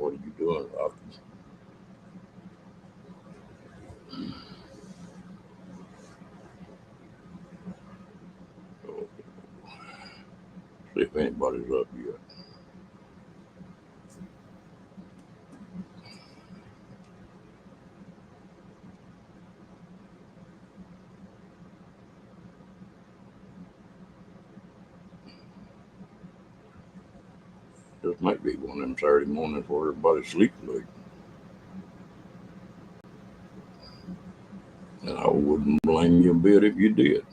What are you doing, Rocky? So, see if anybody's up yet. This might be one of them Saturday mornings where everybody sleeps late. And I wouldn't blame you a bit if you did.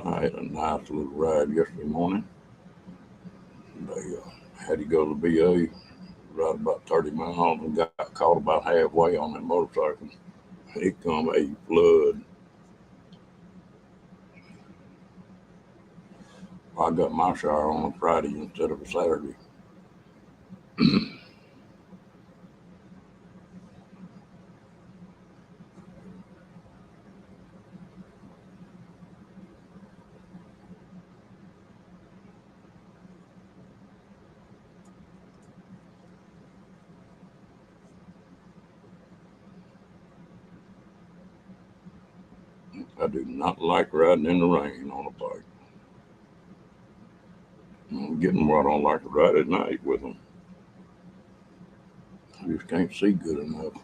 I had a nice little ride yesterday morning. They had to go to the VA, ride about 30 miles, and got caught about halfway on that motorcycle. It come a flood. I got my shower on a Friday instead of a Saturday. I do not like riding in the rain on a bike. I'm getting where I don't like to ride at night with them. I just can't see good enough.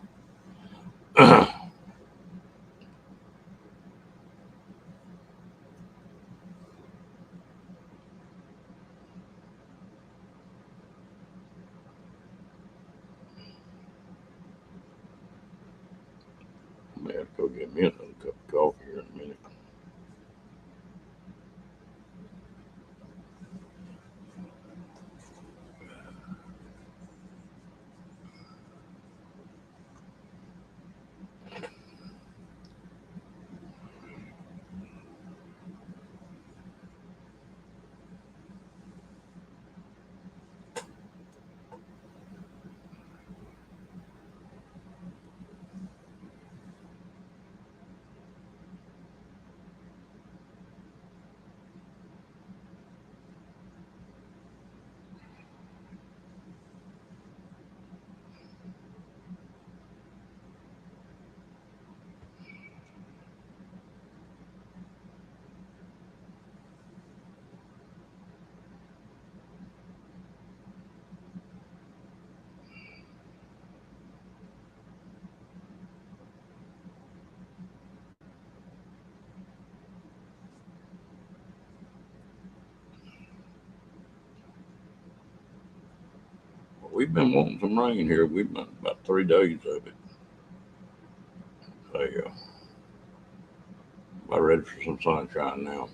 I may have to go get me another cup of coffee here in a minute. We've been wanting some rain here. We've been about 3 days of it. They about ready for some sunshine now.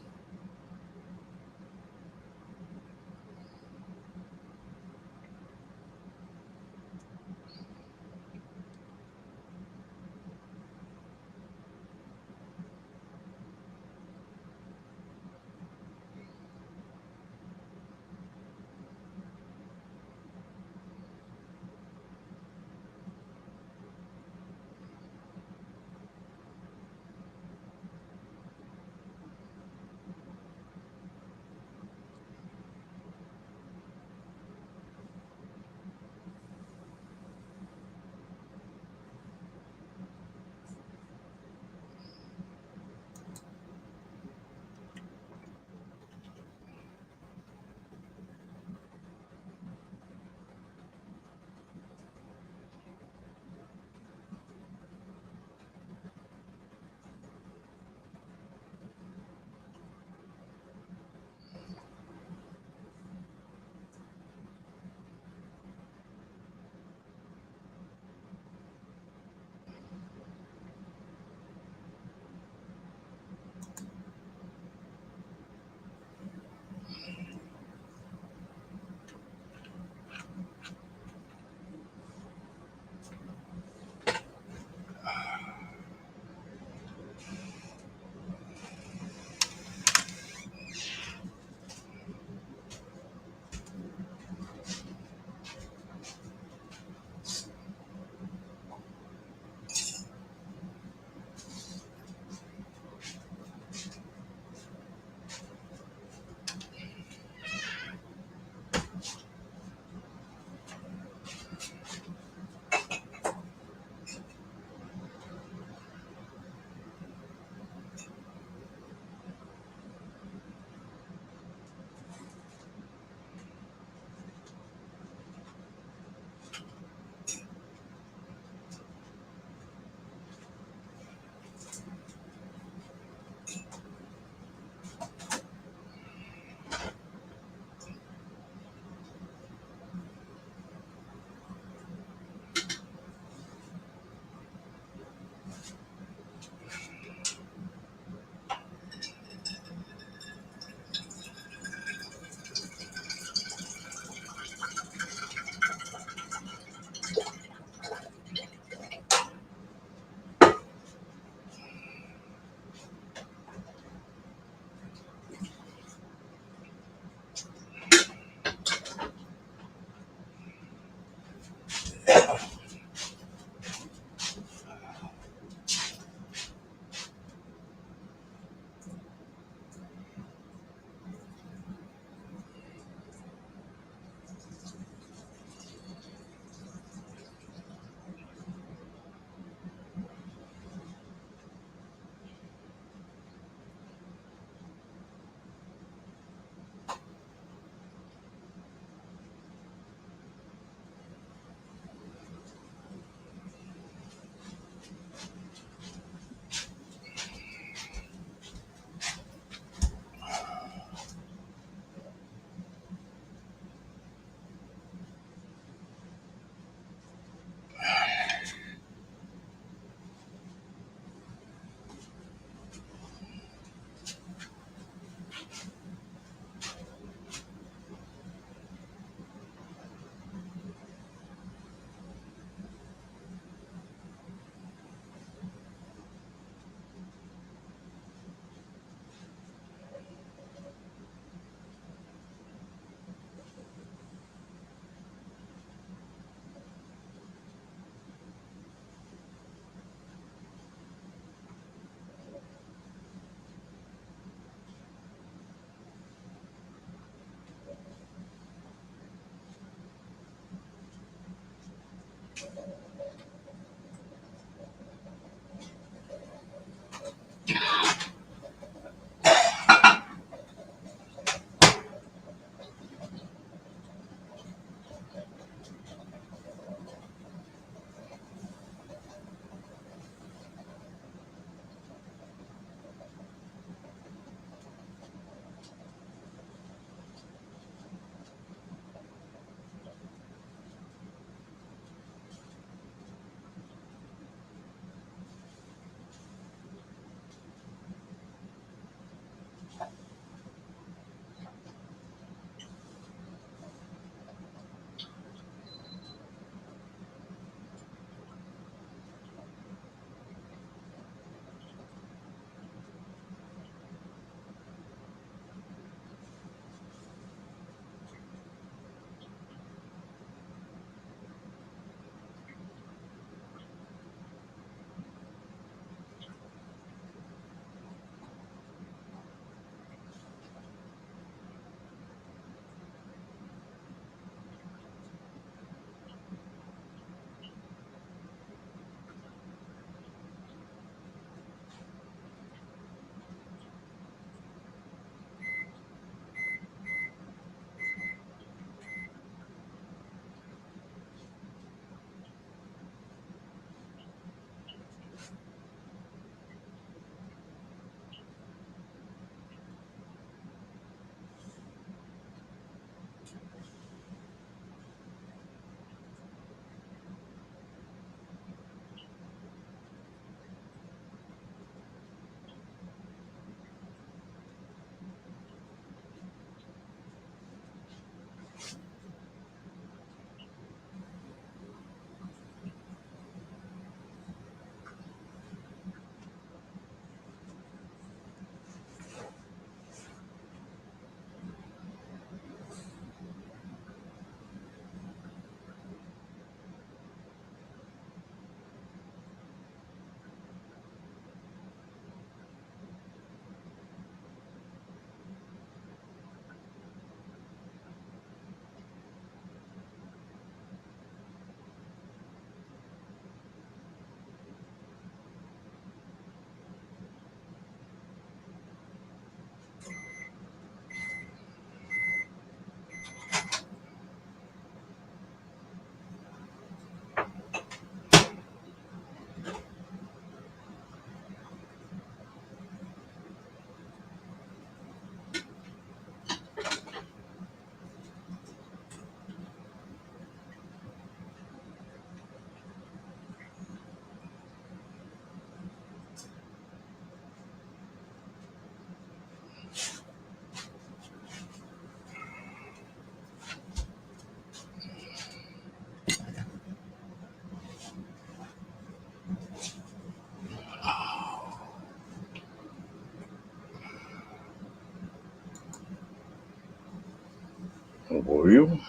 Well,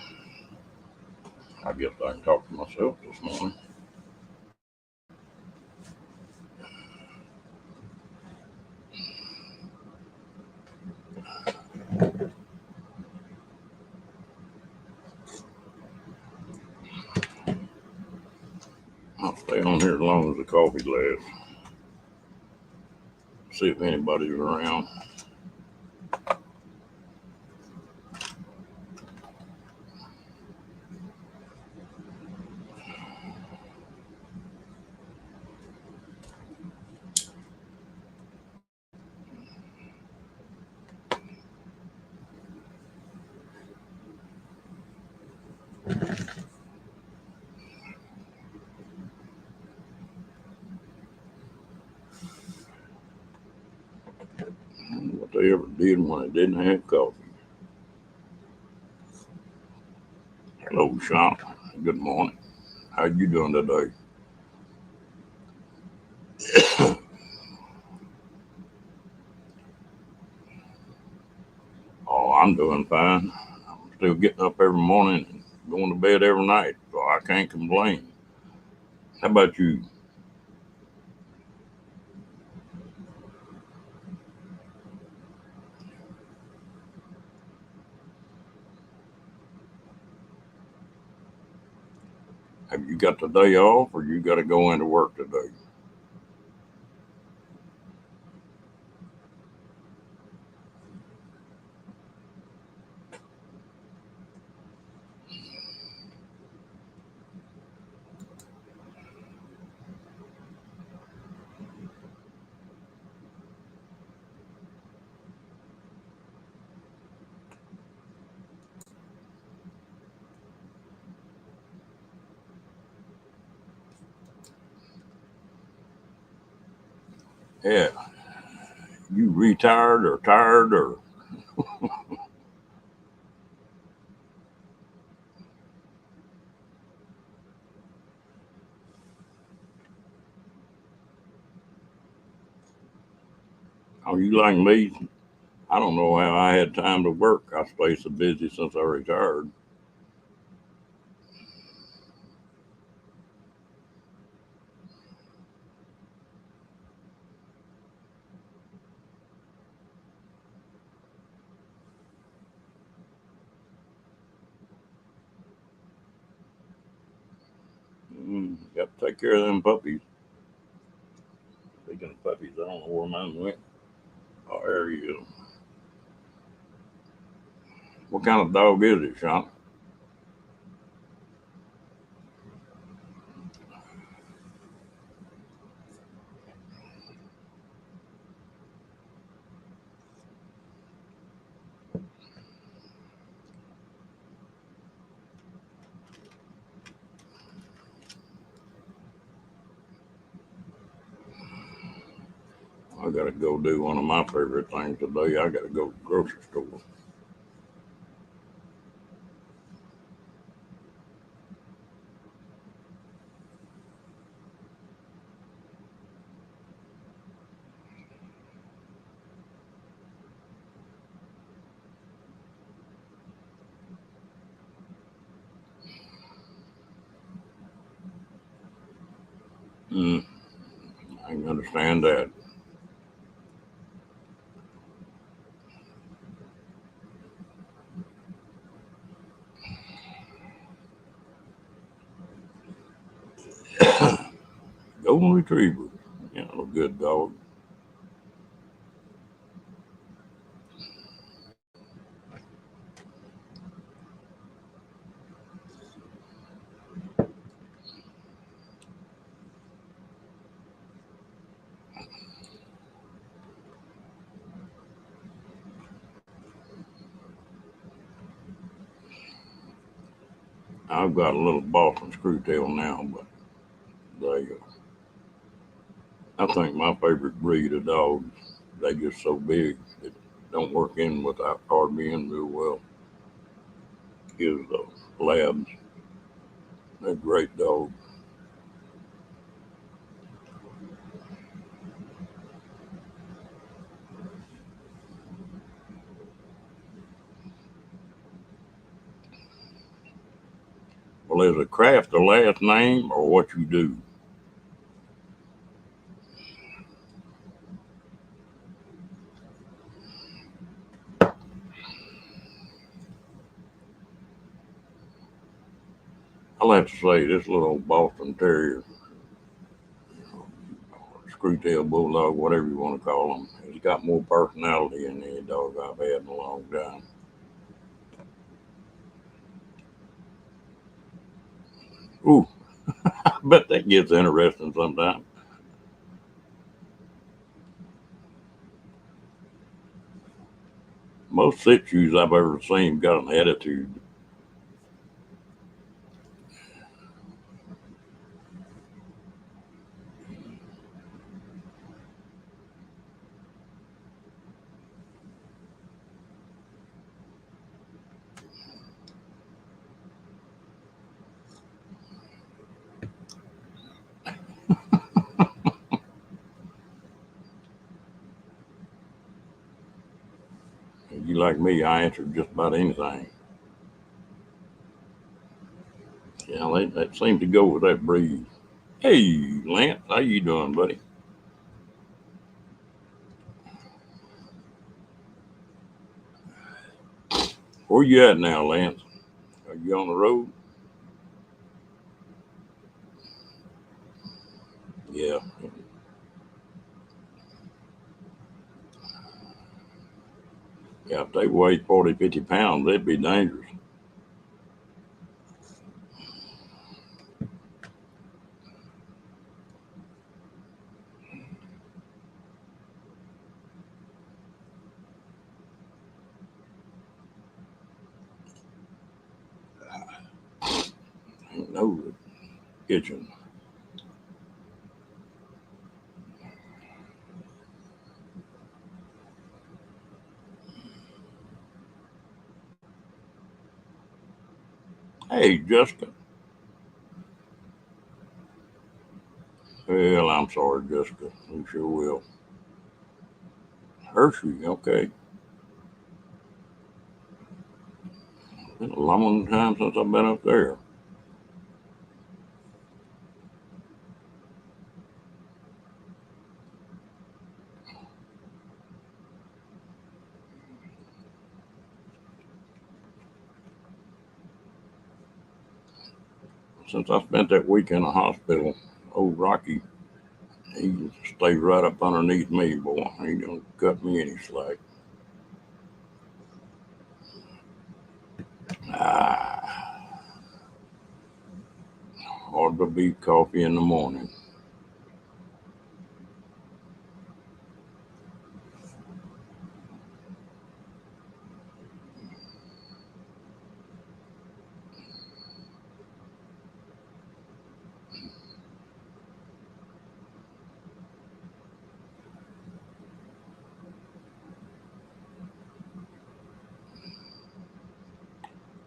I guess I can talk to myself this morning. I'll stay on here as long as the coffee lasts. See if anybody's around. What they ever did when they didn't have coffee. Hello, Sean. Good morning. How you doing today? Oh, I'm doing fine. I'm still getting up every morning and going to bed every night, so I can't complain. How about you? Have you got the day off or you got to go into work today? Yeah. You retired or tired or are you like me? I don't know how I had time to work. I stay so busy since I retired. Got to take care of them puppies. Speaking of puppies, I don't know where mine went. Oh, there you go. What kind of dog is it, Sean? I got to go do one of my favorite things today. I got to go to the grocery store. Mm, I can understand that. Golden Retriever. You know, a good dog. I've got a little Boston Screwtail now, but they, I think my favorite breed of dogs, they just so big it don't work in without hardly in real well. Is Labs. They're great dogs. Well, is a craft the last name or what you do? I'll have to say this little old Boston Terrier, Screwtail Bulldog, whatever you want to call him, he's got more personality than any dog I've had in a long time. Ooh, I bet that gets interesting sometimes. Most Shih Tzus I've ever seen got an attitude. You like me, I answer just about anything. Yeah, they seem to go with that breed. Hey, Lance, how you doing, buddy? Where you at now, Lance? Are you on the road? Yeah. Yeah, if they weighed 40, 50 pounds, they'd be dangerous. Ain't no kitchen. Hey, Jessica. Well, I'm sorry, Jessica. We sure will. Hershey, okay. Been a long time since I've been up there. Since I spent that week in the hospital, old Rocky, he stayed right up underneath me, boy. He don't cut me any slack. Ah, hard to beat coffee in the morning.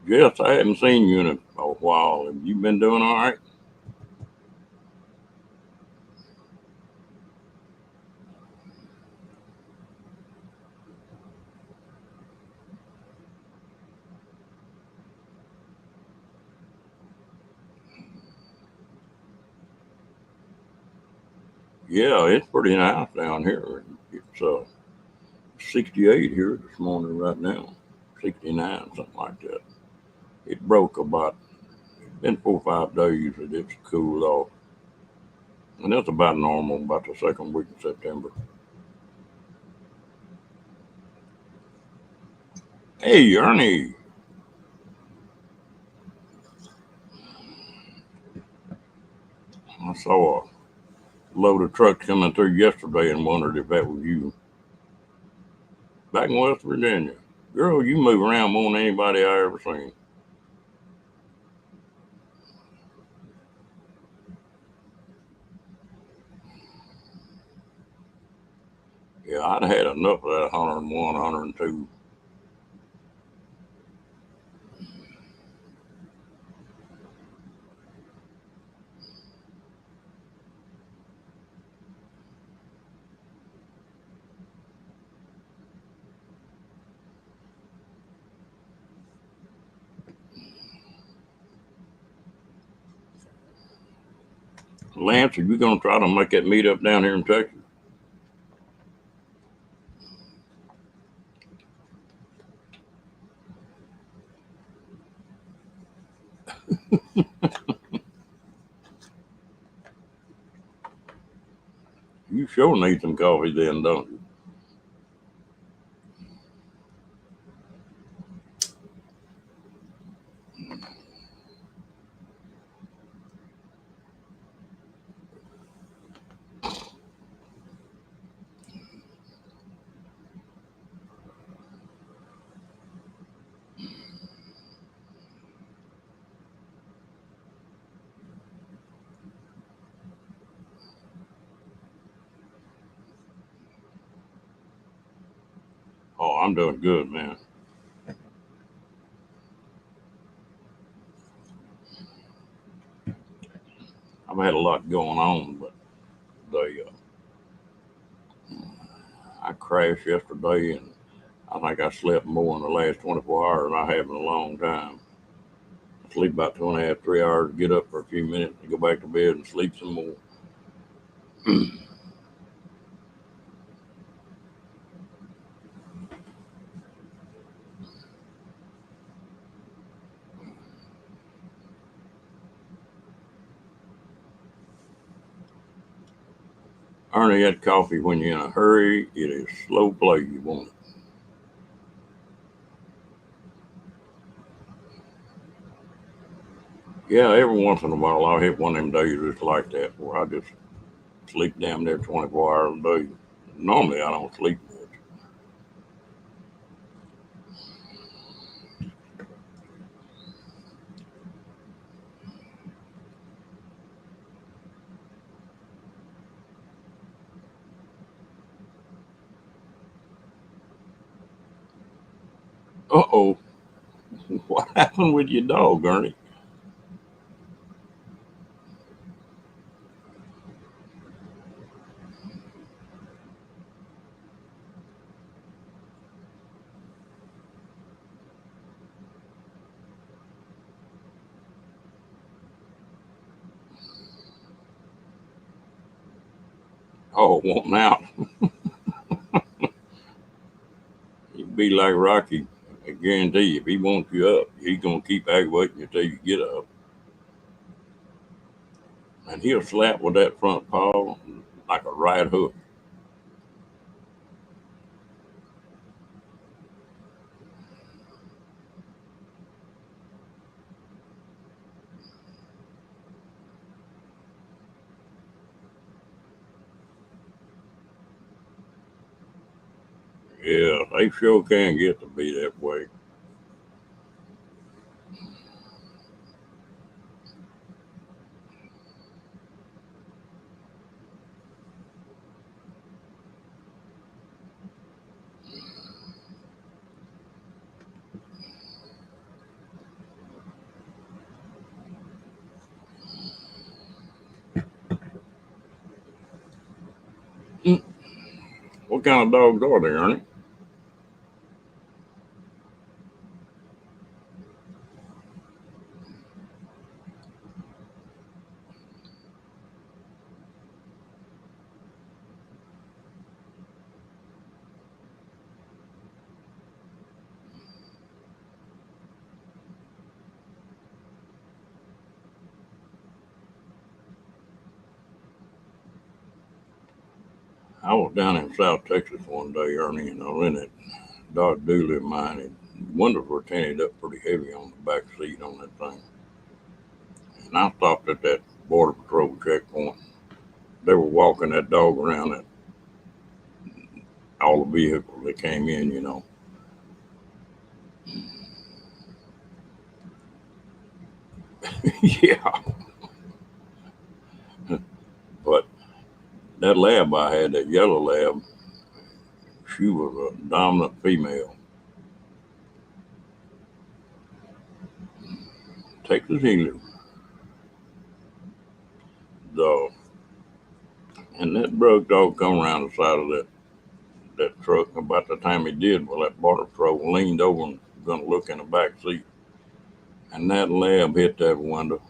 Jess, I hadn't seen you in a while. Have you been doing all right? Yeah, it's pretty nice down here. It's 68 here this morning right now. 69, something like that. It broke about, been 4 or 5 days that it's cooled off. And that's about normal, about the second week of September. Hey, Ernie, I saw a load of trucks coming through yesterday and wondered if that was you. Back in West Virginia. Girl, you move around more than anybody I ever seen. Yeah, I'd had enough of that 101, 102. Lance, are you going to try to make that meet up down here in Texas? You sure need some coffee then, don't you? Oh, I'm doing good, man. I've had a lot going on, but I crashed yesterday, and I think I slept more in the last 24 hours than I have in a long time. I sleep about 2.5, 3 hours, get up for a few minutes, and go back to bed and sleep some more. Ernie, that coffee, when you're in a hurry, it is slow play. You want it. Yeah, every once in a while I'll hit one of them days just like that where I just sleep damn near 24 hours a day. Normally I don't sleep much. Uh oh, what happened with your dog, Ernie? Oh, wanting out. You'd be like Rocky. I guarantee you, if he wants you up, he's gonna keep aggravating you till you get up. And he'll slap with that front paw like a right hook. Yeah, they sure can get to be that way. Mm, what kind of dogs are they, Ernie? I was down in South Texas one day, Ernie, and I was in that Dodge Dually of mine, and windows were tinted up pretty heavy on the back seat on that thing. And I stopped at that Border Patrol checkpoint. They were walking that dog around at all the vehicles that came in. Yeah, but that lab I had, that yellow lab, she was a dominant female. Texas Healer. Dog. And that drug dog come around the side of that truck. About the time he did, well, that Border Patrol leaned over and gonna look in the back seat. And that lab hit that window.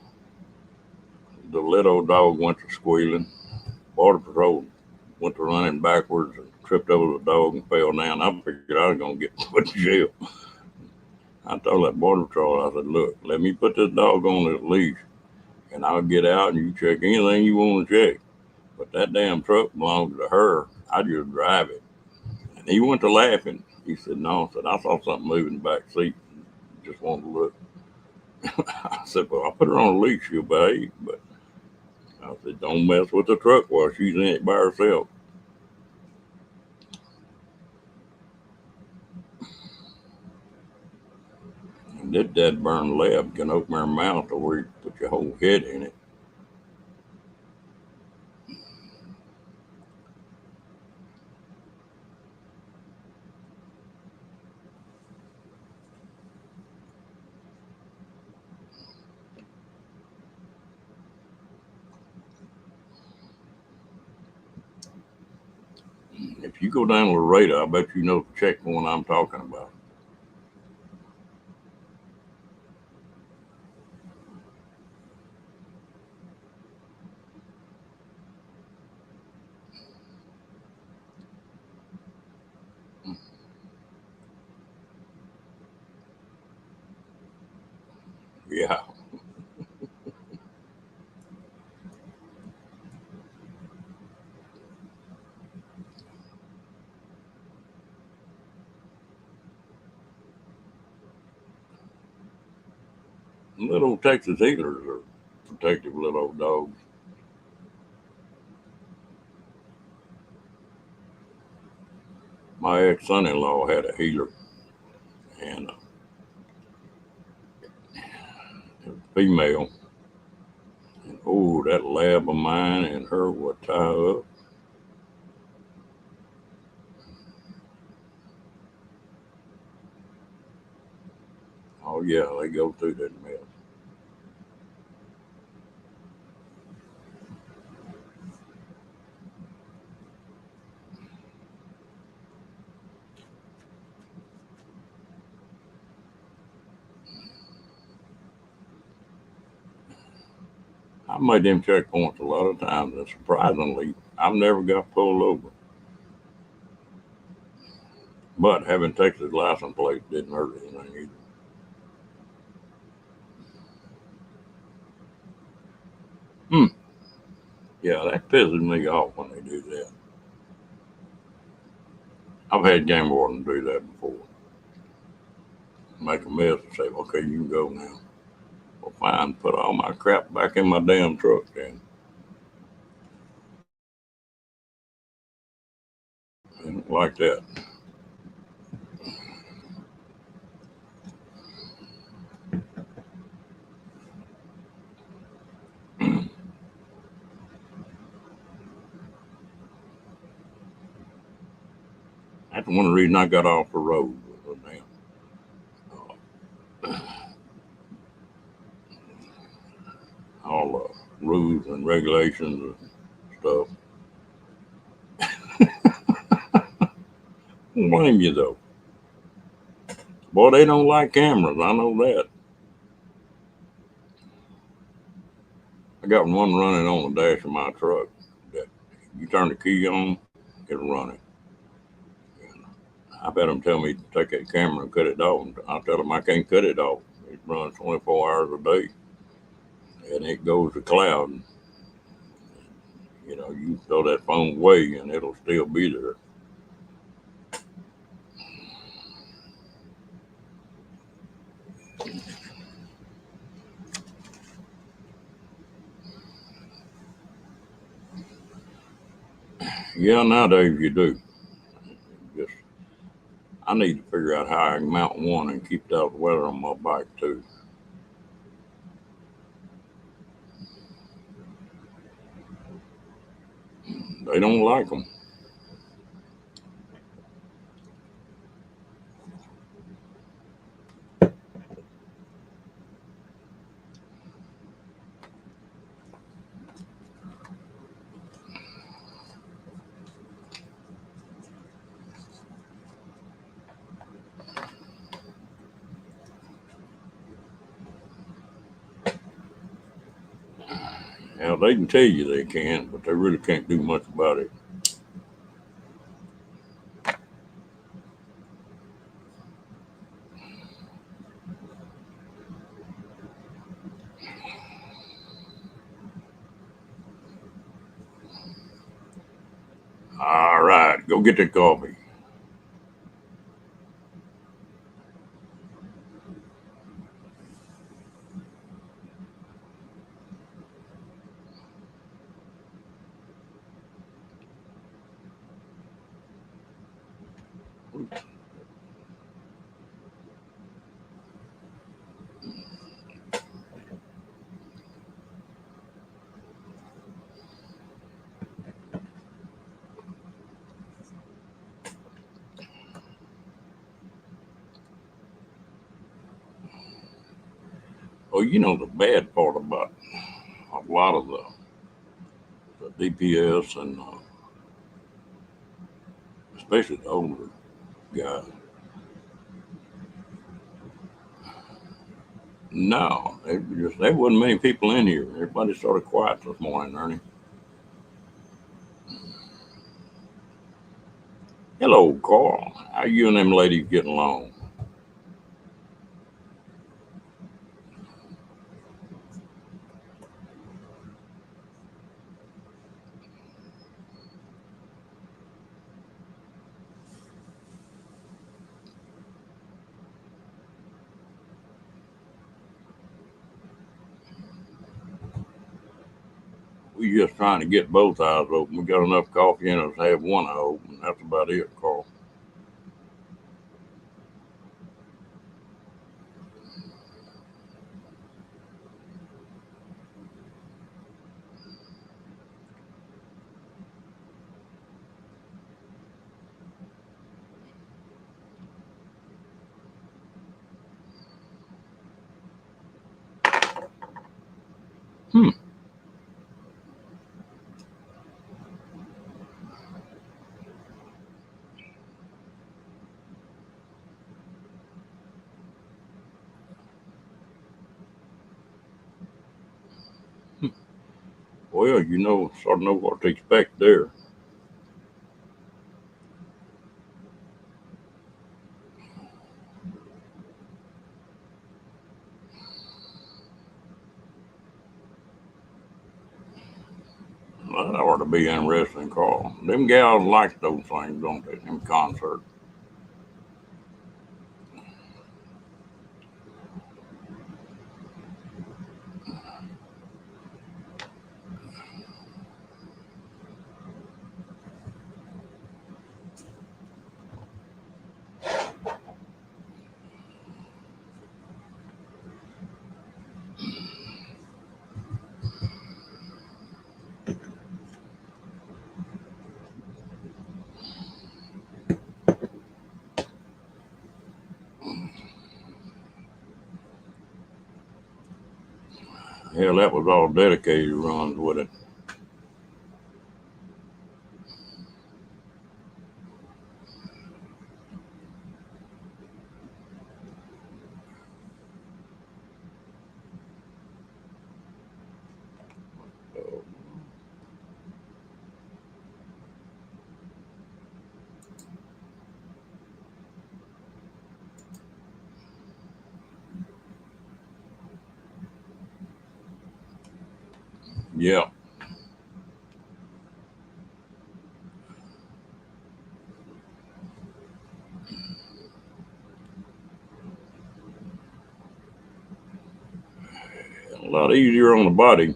The little dog went to squealing. Border Patrol went to running backwards and tripped over the dog and fell down. I figured I was going to get put in jail. I told that Border Patrol, I said, look, let me put this dog on this leash and I'll get out and you check anything you want to check. But that damn truck belongs to her. I just drive it. And he went to laughing. He said, no. I said, I saw something moving in the back seat. Just wanted to look. I said, well, I put her on a leash. She'll behave. But I said, don't mess with the truck while she's in it by herself. And that dead burn lab can open her mouth to where you put your whole head in it. If you go down to Laredo, I bet you know the checkpoint I'm talking about. Yeah. Little Texas healers are protective little old dogs. My ex son in law had a healer, and it was female. And oh, that lab of mine and her would tie up. Oh, yeah, they go through that mess. I made them checkpoints a lot of times, and surprisingly, I've never got pulled over. But having Texas license plate didn't hurt anything either. Hmm. Yeah, that pisses me off when they do that. I've had game wardens do that before. Make a mess and say, okay, you can go now. Well, fine, put all my crap back in my damn truck then. And like that. That's one reason I got off the road. Was the damn, all the rules and regulations and stuff. I don't blame you though. Boy, they don't like cameras. I know that. I got one running on the dash of my truck. That you turn the key on, it'll run it. And I bet them tell me to take that camera and cut it off. I tell them I can't cut it off. It runs 24 hours a day, and it goes to cloud. You know, you throw that phone away, and it'll still be there. Yeah, nowadays you do. Just I need to figure out how I can mount one and keep out the weather on my bike too. They don't like them. Now they can tell you they can, but they really can't do much about it. All right, go get the coffee. Oh, you know the bad part about a lot of the DPS and especially the older guys. No, there wasn't many people in here. Everybody sort of quiet this morning, Ernie. Hello, Carl. How you and them ladies getting along? We just trying to get both eyes open. We got enough coffee in us to have one eye open. That's about it, Carl. Hmm. Well, sort of know what to expect there. Well, that ought to be interesting, Carl. Them gals like those things, don't they? Them concerts. Hell, that was all dedicated runs with it. Yeah. A lot easier on the body.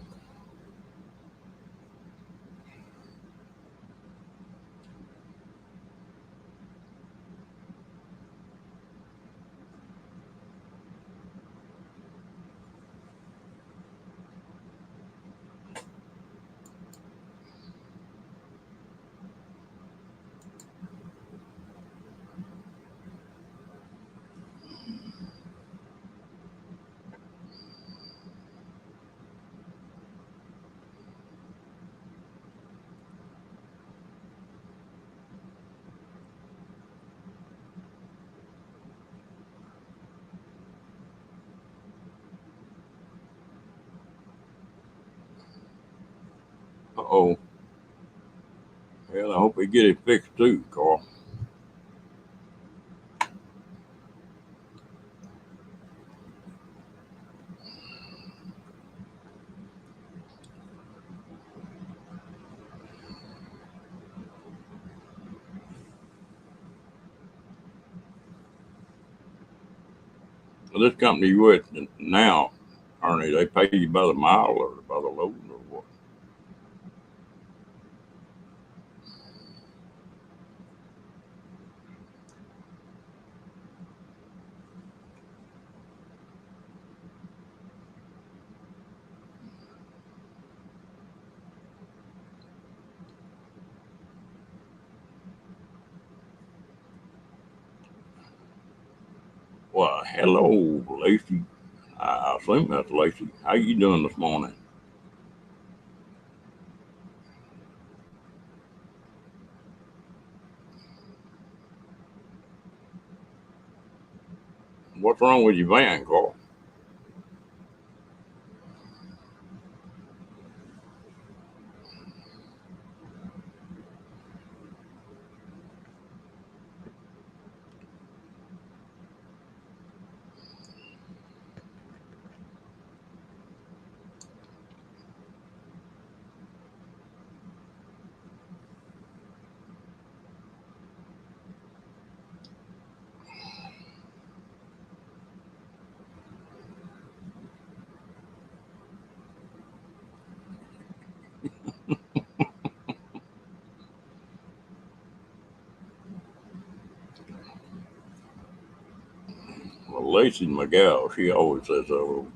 Uh-oh. Well, I hope we get it fixed too, Carl. Well, this company you with now, Ernie, they pay you by the mile or by the load or what? Well, hello, Lacey. I assume that's Lacey. How you doing this morning? What's wrong with your van, Carl? Lacey McGow, she always says hello.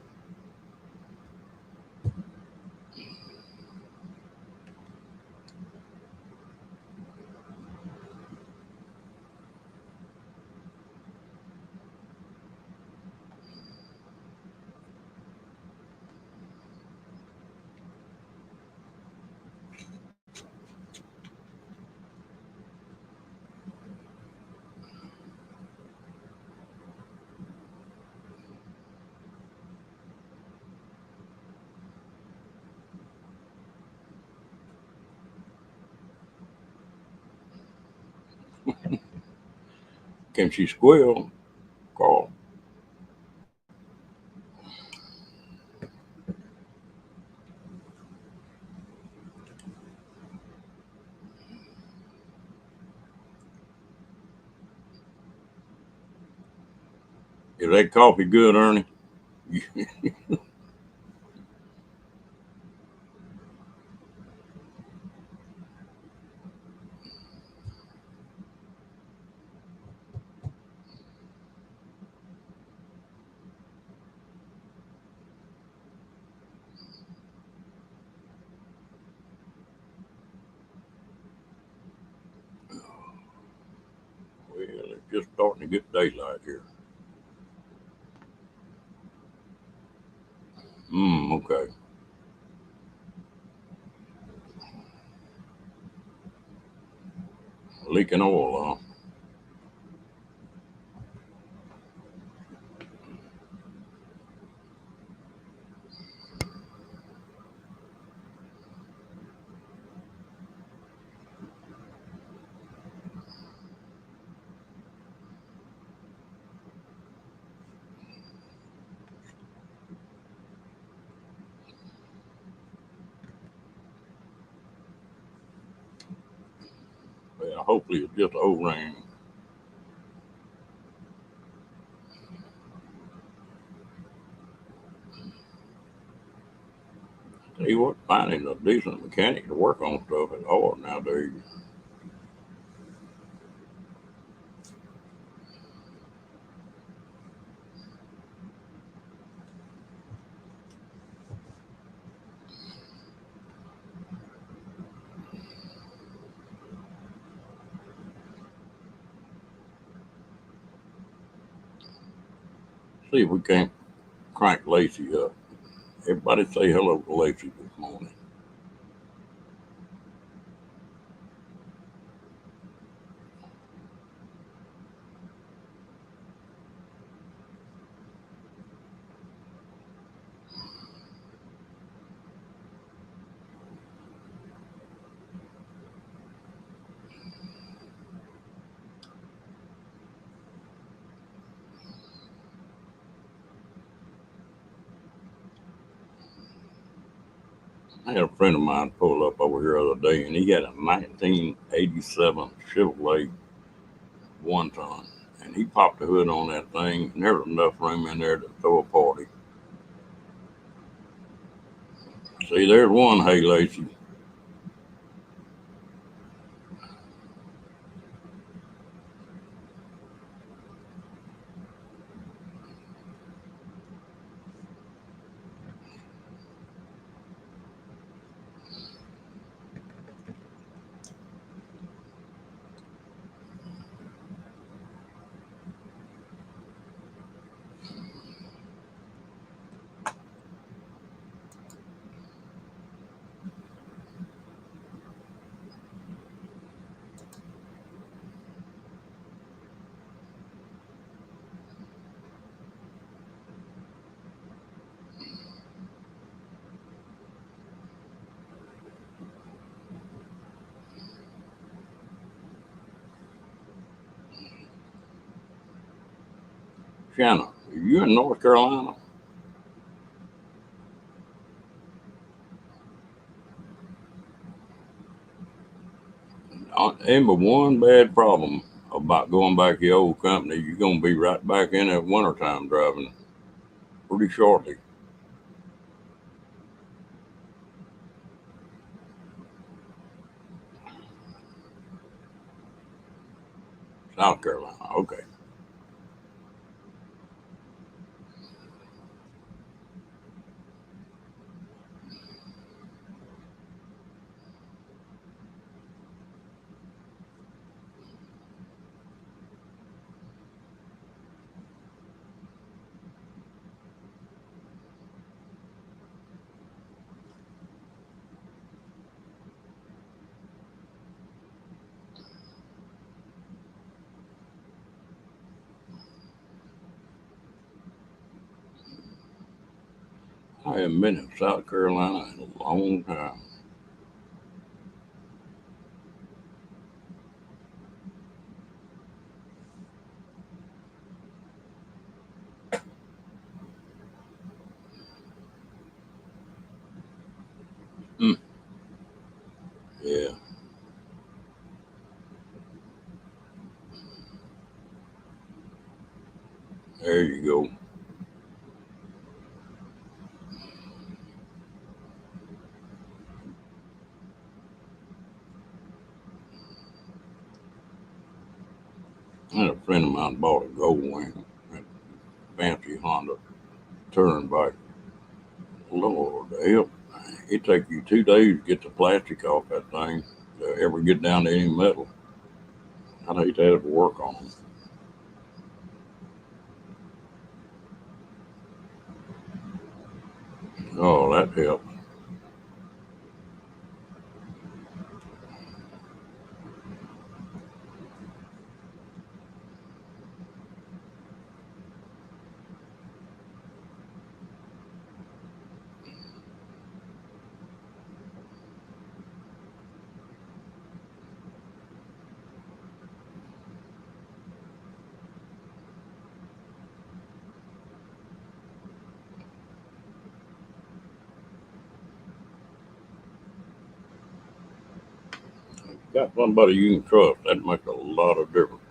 Can she squeal, Carl? Is that coffee good, Ernie? Well, it's just starting to get daylight here. Okay. Leaking oil, huh? Well, hopefully it's just old rain. Tell you what, finding a decent mechanic to work on stuff is hard nowadays. See if we can't crank Lacey up. Everybody say hello to Lacey this morning. I had a friend of mine pull up over here the other day, and he had a 1987 Chevrolet one ton, and he popped the hood on that thing, and there was enough room in there to throw a party. See, there's one. Hey, Lacey. Shanna, are you in North Carolina? Ain't but one bad problem about going back to the old company. You're going to be right back in at wintertime driving pretty shortly. South Carolina. Okay. I haven't been in South Carolina in a long time. Mm, yeah, there you go. And a friend of mine bought a gold wing, that fancy Honda Turnpike. Lord help. It take you 2 days to get the plastic off that thing to ever get down to any metal. I'd hate to have to work on them. Oh, that helps. Got somebody you can trust. That makes a lot of difference.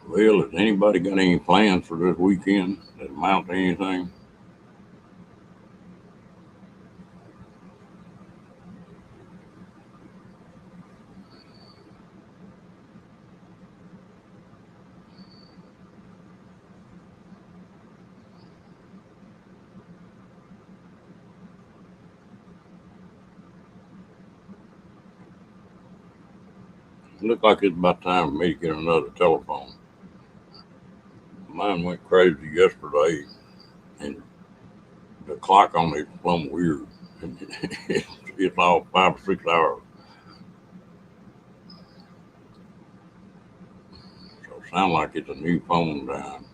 Well, has anybody got any plans for this weekend that amount to anything? Look like it's about time for me to get another telephone. Mine went crazy yesterday, and the clock on it's plumb weird. It's all 5 or 6 hours. So it sounds like it's a new phone down.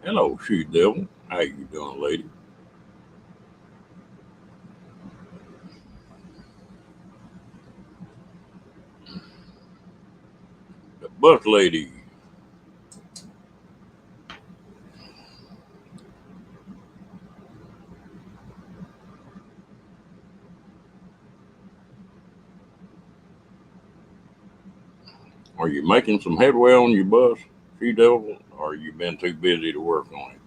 Hello, she devil. How you doing, lady? The bus lady. Are you making some headway on your bus, she devil, or you been too busy to work on it?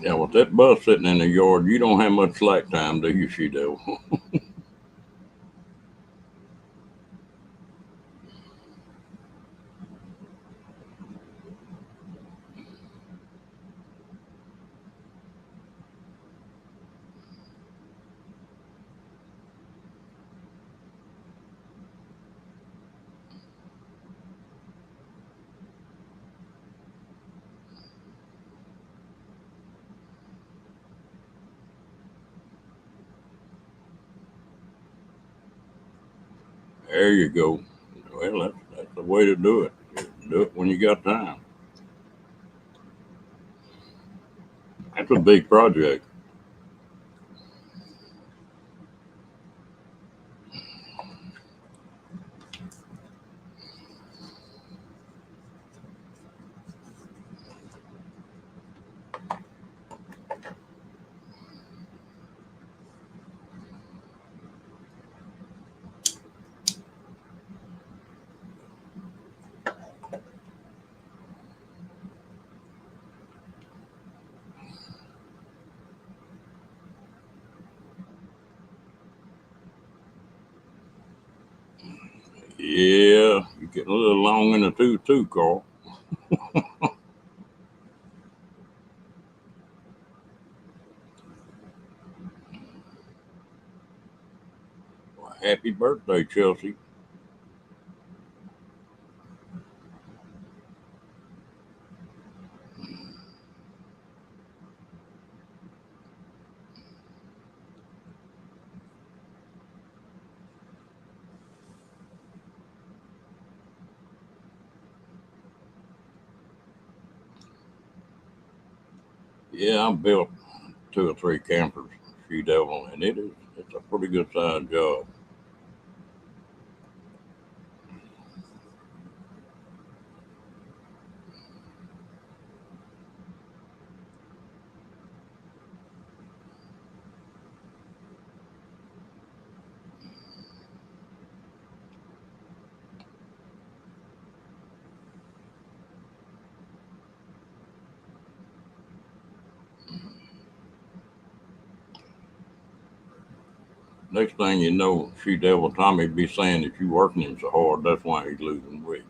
Yeah, with that bus sitting in the yard, you don't have much slack time, do you, she devil? There you go. Well, that's the way to do it. Do it when you got time. That's a big project. Yeah, you get a little long in the tooth too, Carl. Well, happy birthday, Chelsea. Yeah, I built 2 or 3 campers, She Devil, and it's a pretty good sized job. Next thing you know, She Devil Tommy be saying that you working him so hard, that's why he's losing weight.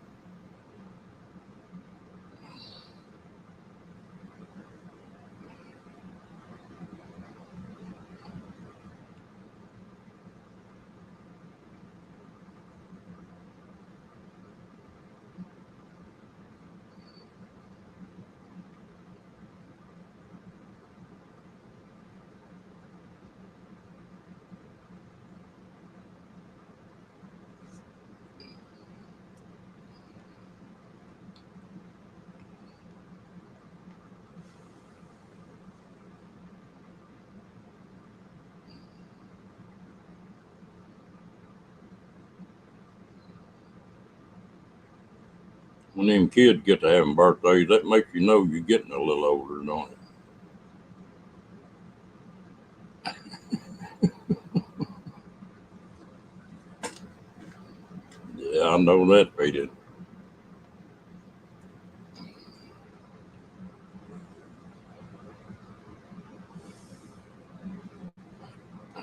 When them kids get to having birthdays, that makes you know you're getting a little older, don't it? Yeah, I know that feeling.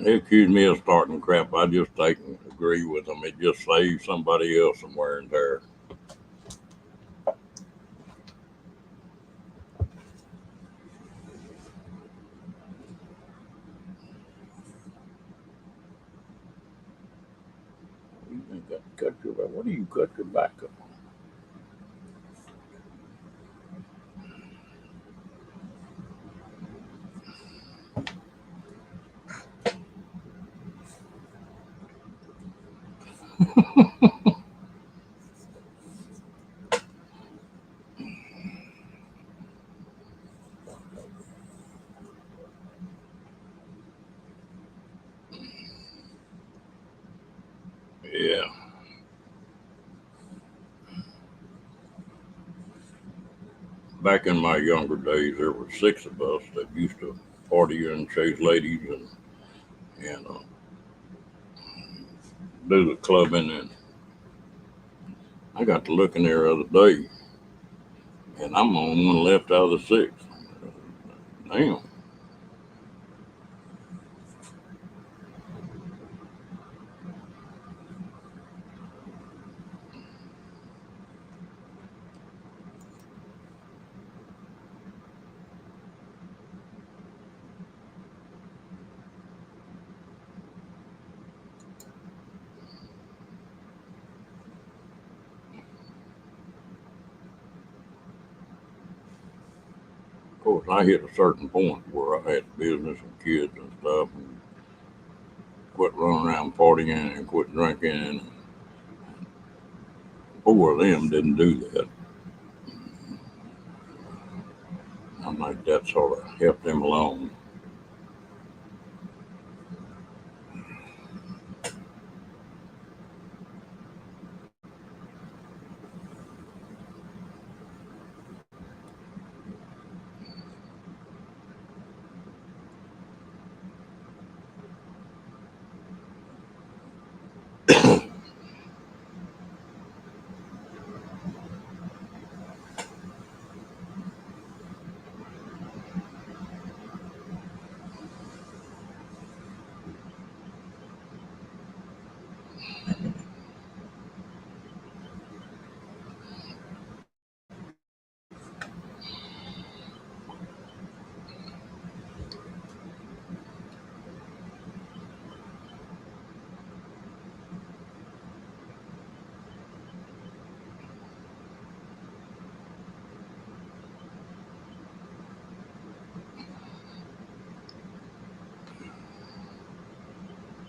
They accuse me of starting crap. I just take and agree with them. It just saves somebody else some wear and tear. You ain't got to cut your back. What do you cut your back up? Yeah. Back in my younger days, there were 6 of us that used to party and chase ladies and do the clubbing. And I got to looking there the other day, and I'm the only one left out of the 6. Damn. Of course, I hit a certain point where I had business and kids and stuff, and quit running around partying and quit drinking. 4 of them didn't do that. like that sort of helped him along.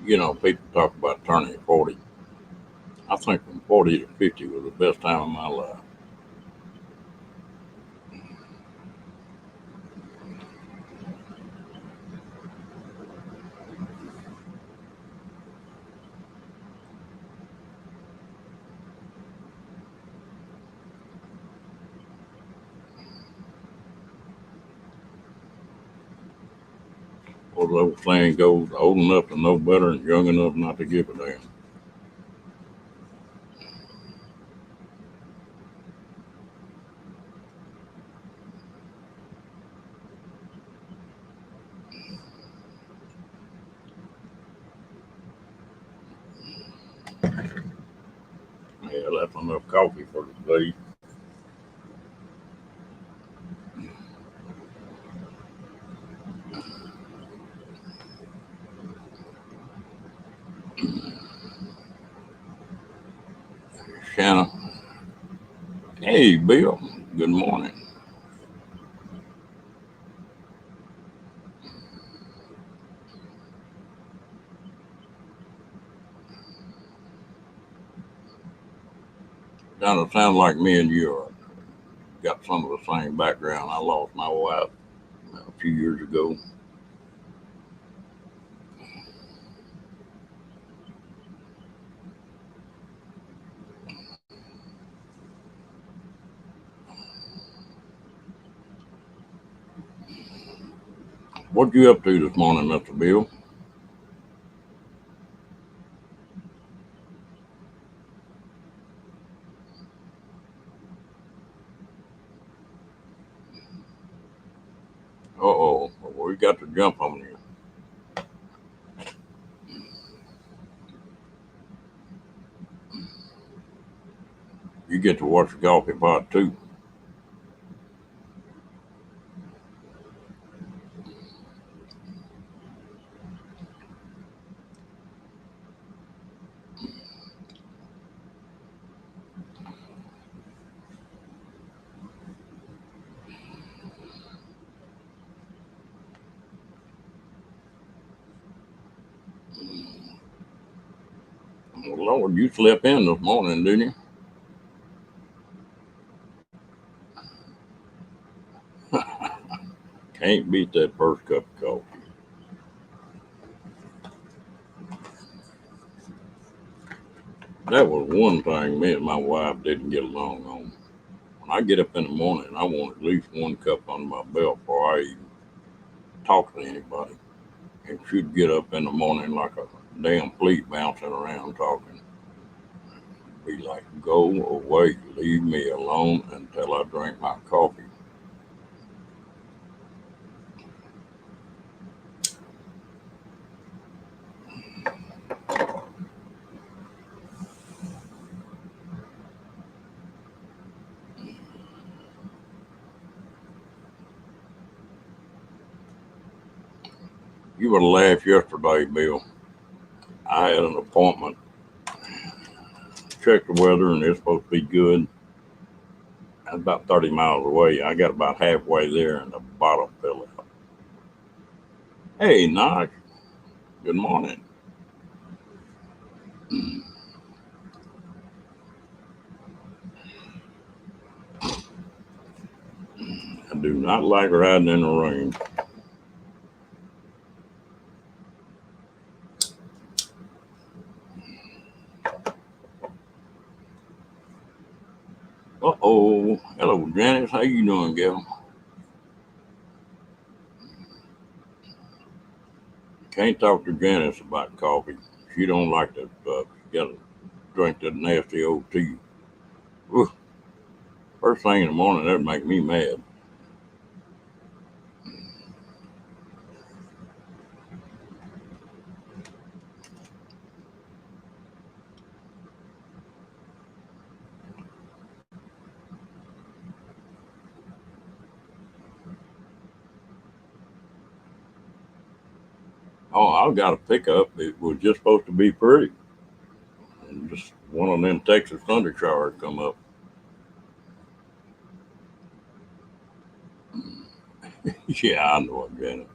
You know, people talk about turning 40. I think from 40 to 50 was the best time of my life. Or the old saying goes, old enough to know better and young enough not to give a damn. Yeah, that's enough coffee for today. Shanna. Hey, Bill. Good morning. Kind of sounds like me and you are got some of the same background. I lost my wife a few years ago. What you up to this morning, Mr. Bill? Uh-oh. We got to jump on you. You get to watch the coffee pot too. Well, Lord, you slept in this morning, didn't you? Can't beat that first cup of coffee. That was one thing me and my wife didn't get along on. When I get up in the morning, I want at least one cup under my belt before I even talk to anybody. And she'd get up in the morning like a damn fleet bouncing around talking. Be like, go away, leave me alone until I drink my coffee. You would have laughed yesterday, Bill. I had an appointment, checked the weather, and it's supposed to be good. I was about 30 miles away. I got about halfway there, and the bottom fell out. Hey, Knox, good morning. I do not like riding in the rain. Uh-oh. Hello, Janice. How you doing, gal? Can't talk to Janice about coffee. She don't like that stuff. She gotta drink that nasty old tea. Ooh, first thing in the morning, that'd make me mad. Oh, I've got a pickup. It was just supposed to be pretty. And just one of them Texas thunder showers come up. Yeah, I know it, Janet.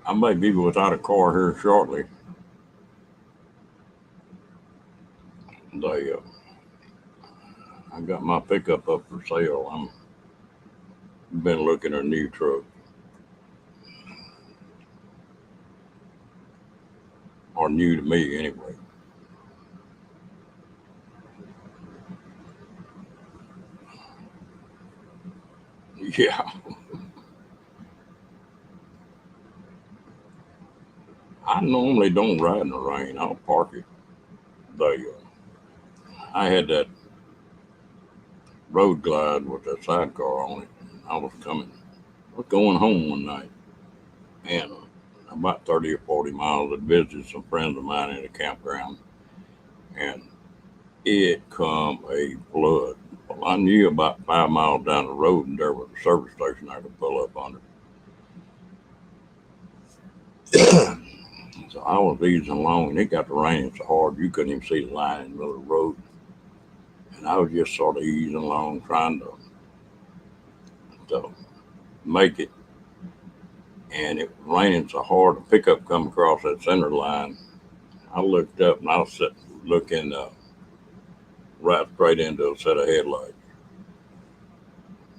I may be without a car here shortly. They, I got my pickup up for sale. I'm been looking at a new truck, or new to me anyway. Yeah, I normally don't ride in the rain. I'll park it. They, I had that road glide with that sidecar on it. I was coming, I was going home one night, and about 30 or 40 miles, I visited some friends of mine in a campground, and it come a flood. Well, I knew about 5 miles down the road, and there was a service station I could pull up under. So I was easing along, and it got to raining so hard you couldn't even see the line in the middle of the road. And I was just sort of easing along, trying to make it. And it was raining so hard, the pickup come across that center line. I looked up, and I was sitting looking right straight into a set of headlights.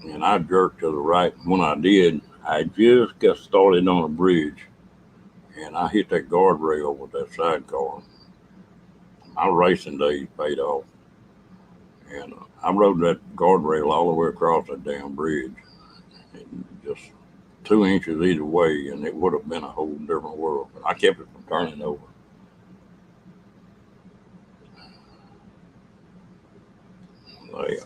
And I jerked to the right. When I did, I just got started on a bridge, and I hit that guardrail with that sidecar. My racing days paid off, and I rode that guardrail all the way across that damn bridge, and just 2 inches either way, and it would have been a whole different world. But I kept it from turning over. So, yeah,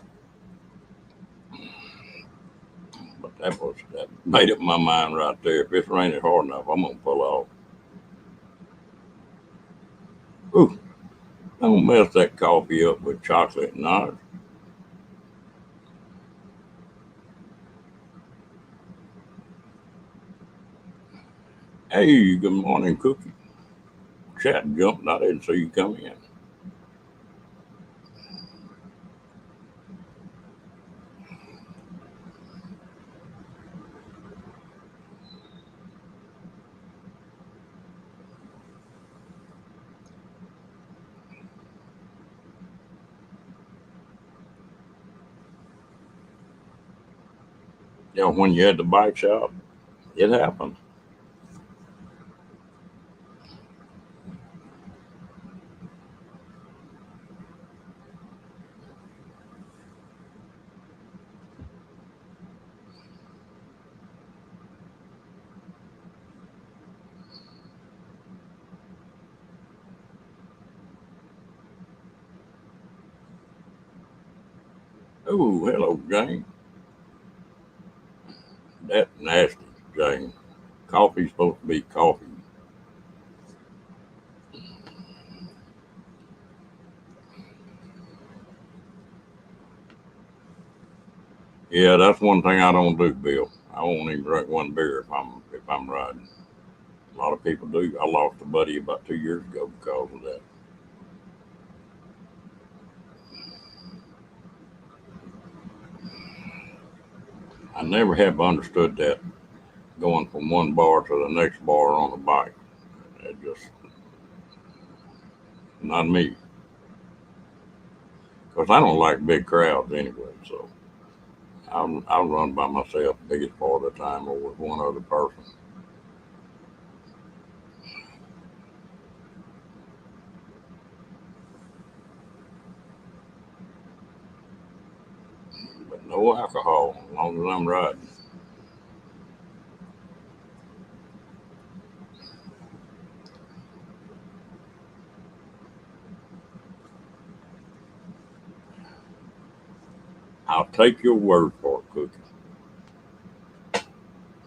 but that made up my mind right there. If it's raining hard enough, I'm gonna pull off. Ooh, don't mess that coffee up with chocolate. No. Hey, good morning, Cookie. Chat jumped. I didn't see you come in. Yeah, when you had the bike shop, it happened. Oh, hello, Jane. That nasty, Jane. Coffee's supposed to be coffee. Yeah, that's one thing I don't do, Bill. I won't even drink one beer if I'm riding. A lot of people do. I lost a buddy about 2 years ago because of that. I never have understood that going from one bar to the next bar on a bike. It just not me. Because I don't like big crowds anyway. So I'll run by myself the biggest part of the time or with one other person. But no alcohol as long as I'm riding. I'll take your word for it, Cookie.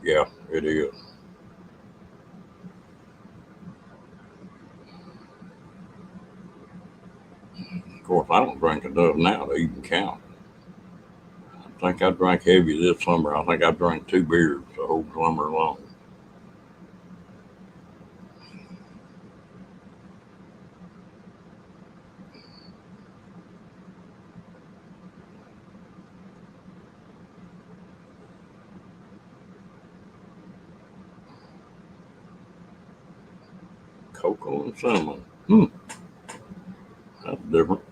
Yeah, it is. Of course, I don't drink enough now to even count. I think I drank heavy this summer. I think I drank 2 beers the whole summer long. Cocoa and cinnamon. That's different.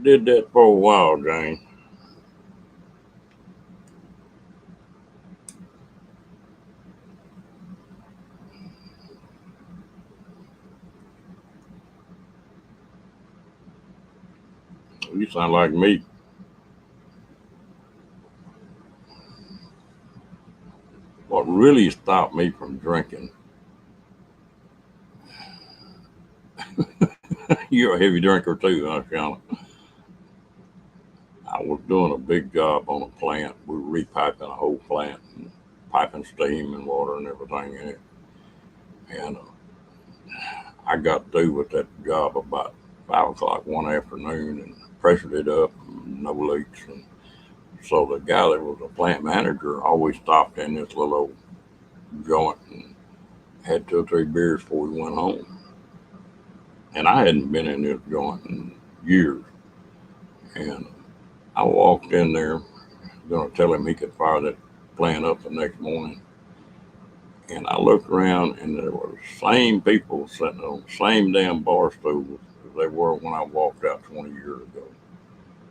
Did that for a while, Jane. You sound like me. What really stopped me from drinking, you're a heavy drinker too, huh, Shauna? I was doing a big job on a plant. We were repiping a whole plant, and piping steam and water and everything in it. And I got through with that job about 5 o'clock one afternoon and pressured it up, no leaks. And so the guy that was a plant manager always stopped in this little old joint and had 2 or 3 beers before we went home. And I hadn't been in this joint in years. And I walked in there, going to tell him he could fire that plant up the next morning. And I looked around, and there were the same people sitting on the same damn bar stools as they were when I walked out 20 years ago.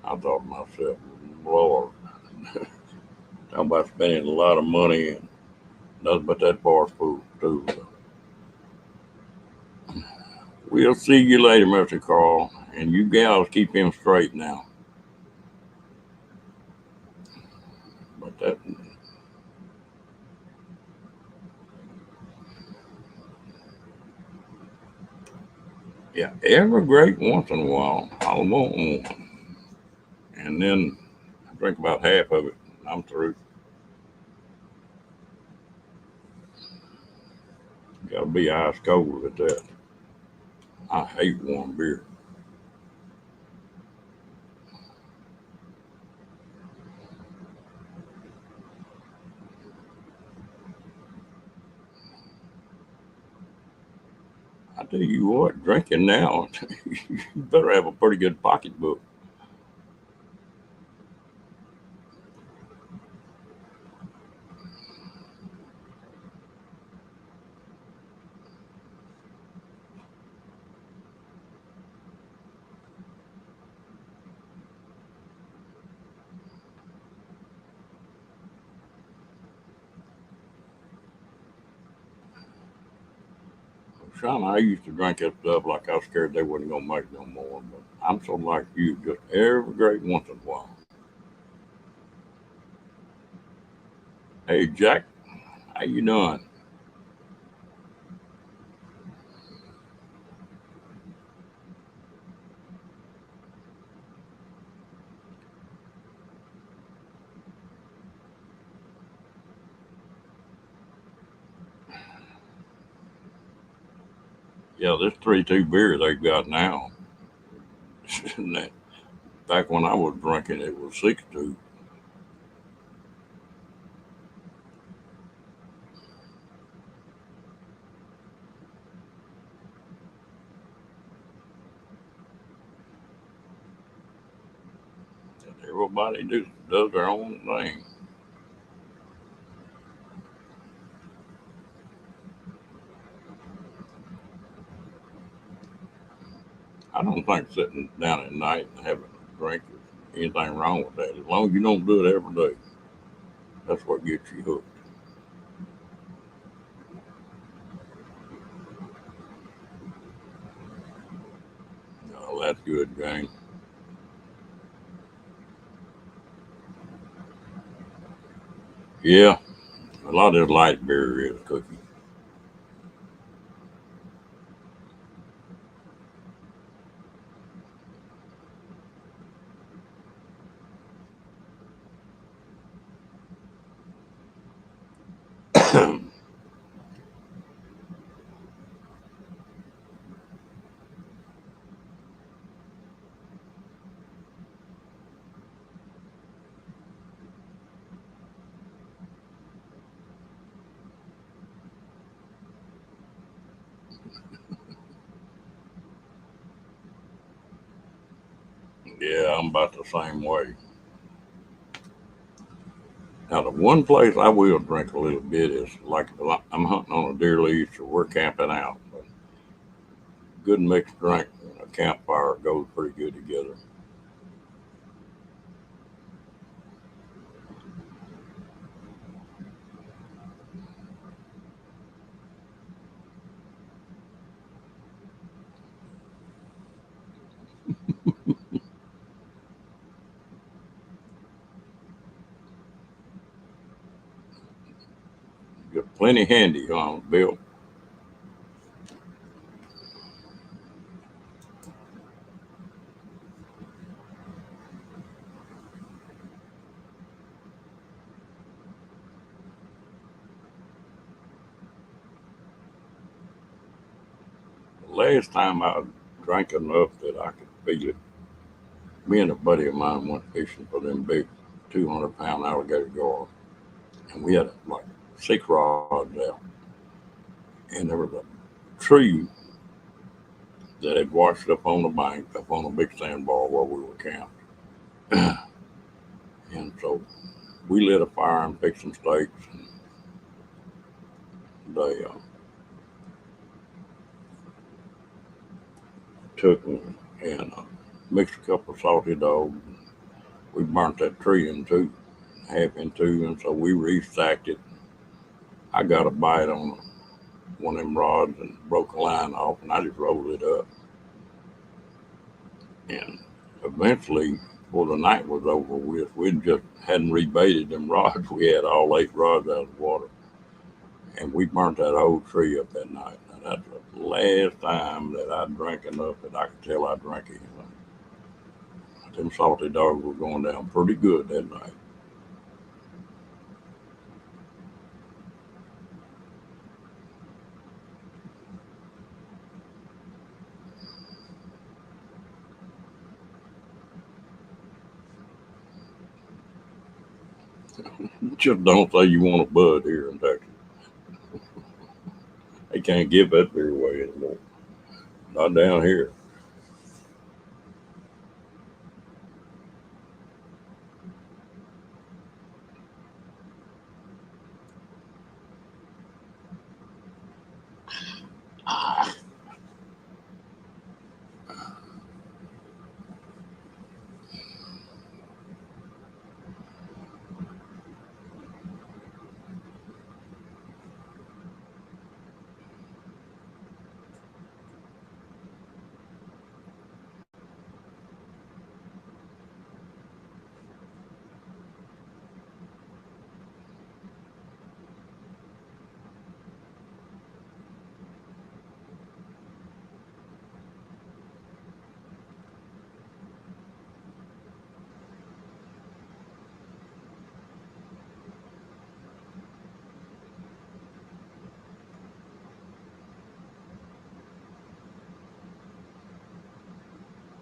I thought to myself, Lord, talking about spending a lot of money and nothing but that bar stool. We'll see you later, Mr. Carl. And you gals keep him straight now. But that, yeah, every great once in a while, I'll want one. And then I drink about half of it. I'm through. Got to be ice cold at that. I hate warm beer. I tell you what, drinking now, you better have a pretty good pocketbook. Shauna, I used to drink that stuff like I was scared they wasn't gonna make no more. But I'm so like you, just every great once in a while. Hey Jack, how you doing? Yeah, this 3-2 beer they got now. Back when I was drinking, it was 6-2. everybody just does their own thing. I don't think sitting down at night and having a drink is anything wrong with that. As long as you don't do it every day, that's what gets you hooked. That's good, Jane. Yeah, a lot of this light beer is cookie. Yeah, I'm about the same way. Now, the one place I will drink a little bit is like I'm hunting on a deer lease or we're camping out. But good mixed drink and a campfire goes pretty good together. Got plenty handy, Bill. The last time I drank enough that I could feel it, me and a buddy of mine went fishing for them big 200-pound alligator gar, and we had like 6 rods out, and there was a tree that had washed up on the bank, up on a big sandbar where we were camped. And so we lit a fire and picked some steaks. They took and mixed a couple of salty dogs. We burnt that tree in two, half in two, and so we restacked it. I got a bite on one of them rods and broke a line off, and I just rolled it up. And eventually, before the night was over with, we just hadn't rebaited them rods. We had all 8 rods out of the water, and we burnt that whole tree up that night. Now, that's the last time that I drank enough that I could tell I drank anything. Them salty dogs were going down pretty good that night. Just don't say you want a bud here in Texas. They can't give that beer away anymore. Not down here.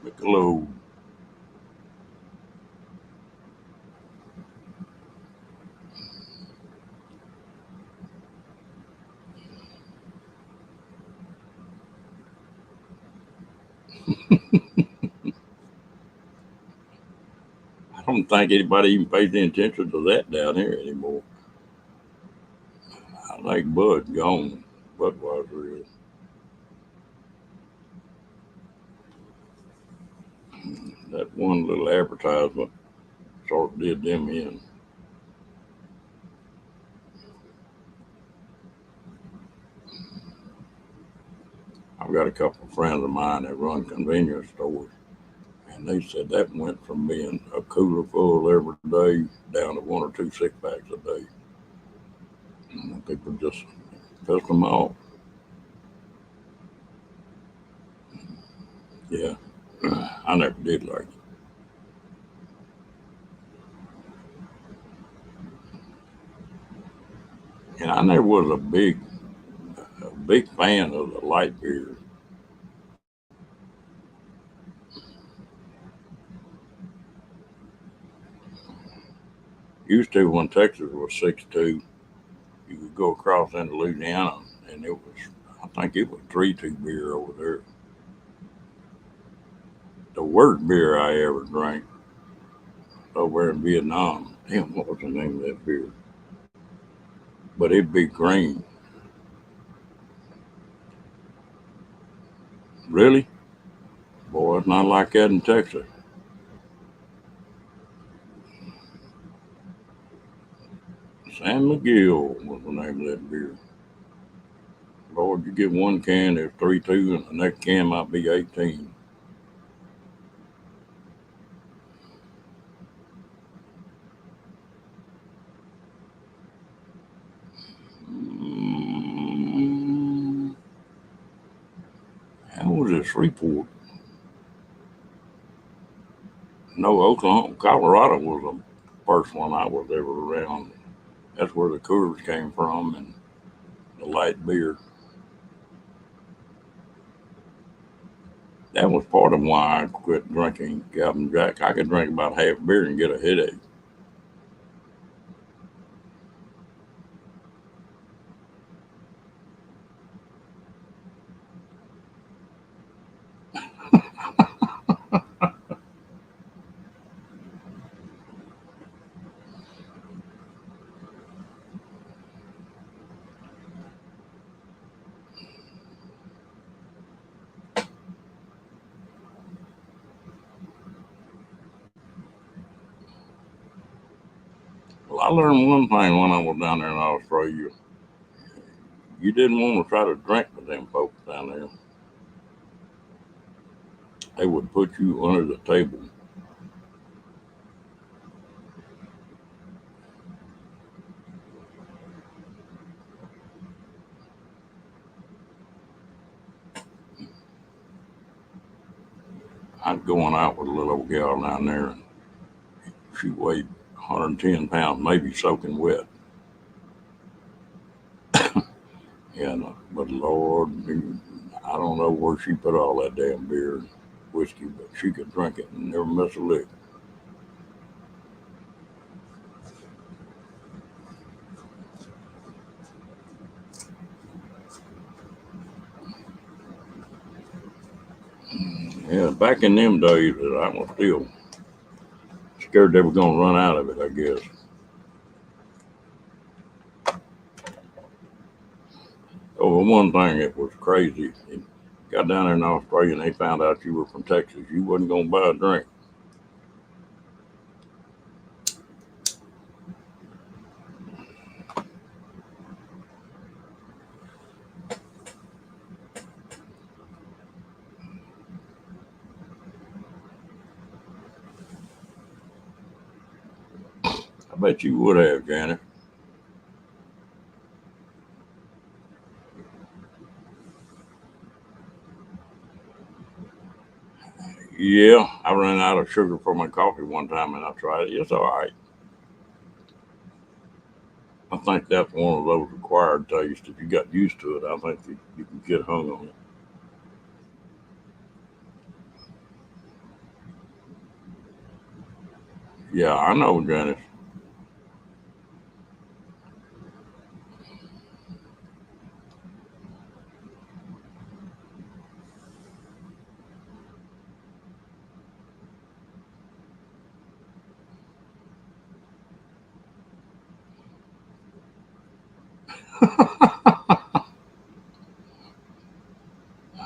Michelob. I don't don't think anybody even pays any attention to that down here anymore. I think Bud gone. Budweiser is. That one little advertisement sort of did them in. I've got a couple of friends of mine that run convenience stores, and they said that went from being a cooler full every day down to 1 or 2 6 packs a day. And people just pissed them off. Yeah, I never did like it. And I never was a big fan of the light beers. Used to when Texas was 6-2, you could go across into Louisiana, and it was, I think it was 3-2 beer over there. The worst beer I ever drank over in Vietnam. Damn, what was the name of that beer? But it'd be green. Really? Boy, it's not like that in Texas. San Miguel was the name of that beer. Lord, you get one can, it's 3-2, and the next can might be 18. Mm, how was it? Shreveport? No, Oklahoma. Colorado was the first one I was ever around. That's where the Coors came from and the light beer. That was part of why I quit drinking Captain Jack. I could drink about half beer and get a headache. Well, I learned one thing when I was down there in Australia. You didn't want to try to drink with them folks down there. They would put you under the table. I'd going out with a little old gal down there, and she weighed 110 pounds, maybe soaking wet. And but Lord, I don't know where she put all that damn beer and whiskey, but she could drink it and never miss a lick. Yeah, back in them days, I was still scared they were going to run out of it, I guess. Oh, well, one thing that was crazy, it got down there in Australia and they found out you were from Texas. You wasn't going to buy a drink. I bet you would have, Janet. Yeah, I ran out of sugar for my coffee one time and I tried it. It's all right. I think that's one of those acquired tastes. If you got used to it, I think you can get hung on it. Yeah, I know, Janice.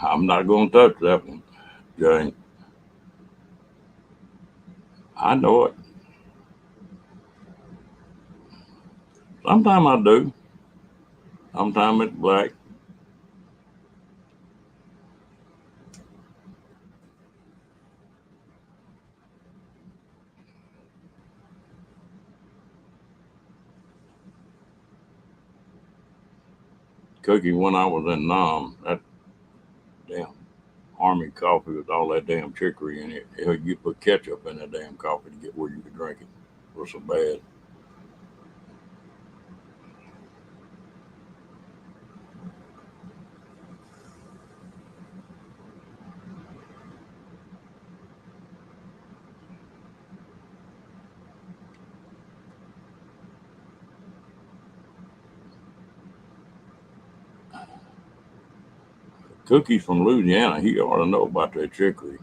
I'm not going to touch that one, Jane. I know it. Sometimes I do. Sometimes it's black. Cookie, when I was in Nam, that damn army coffee with all that damn chicory in it. Hell, you put ketchup in that damn coffee to get where you could drink it. It was so bad. Cookie's from Louisiana. He ought to know about that chicory.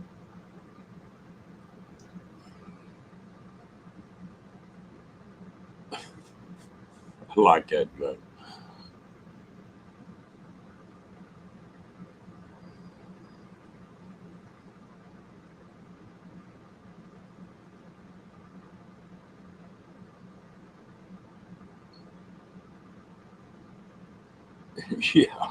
I like that joke. Yeah.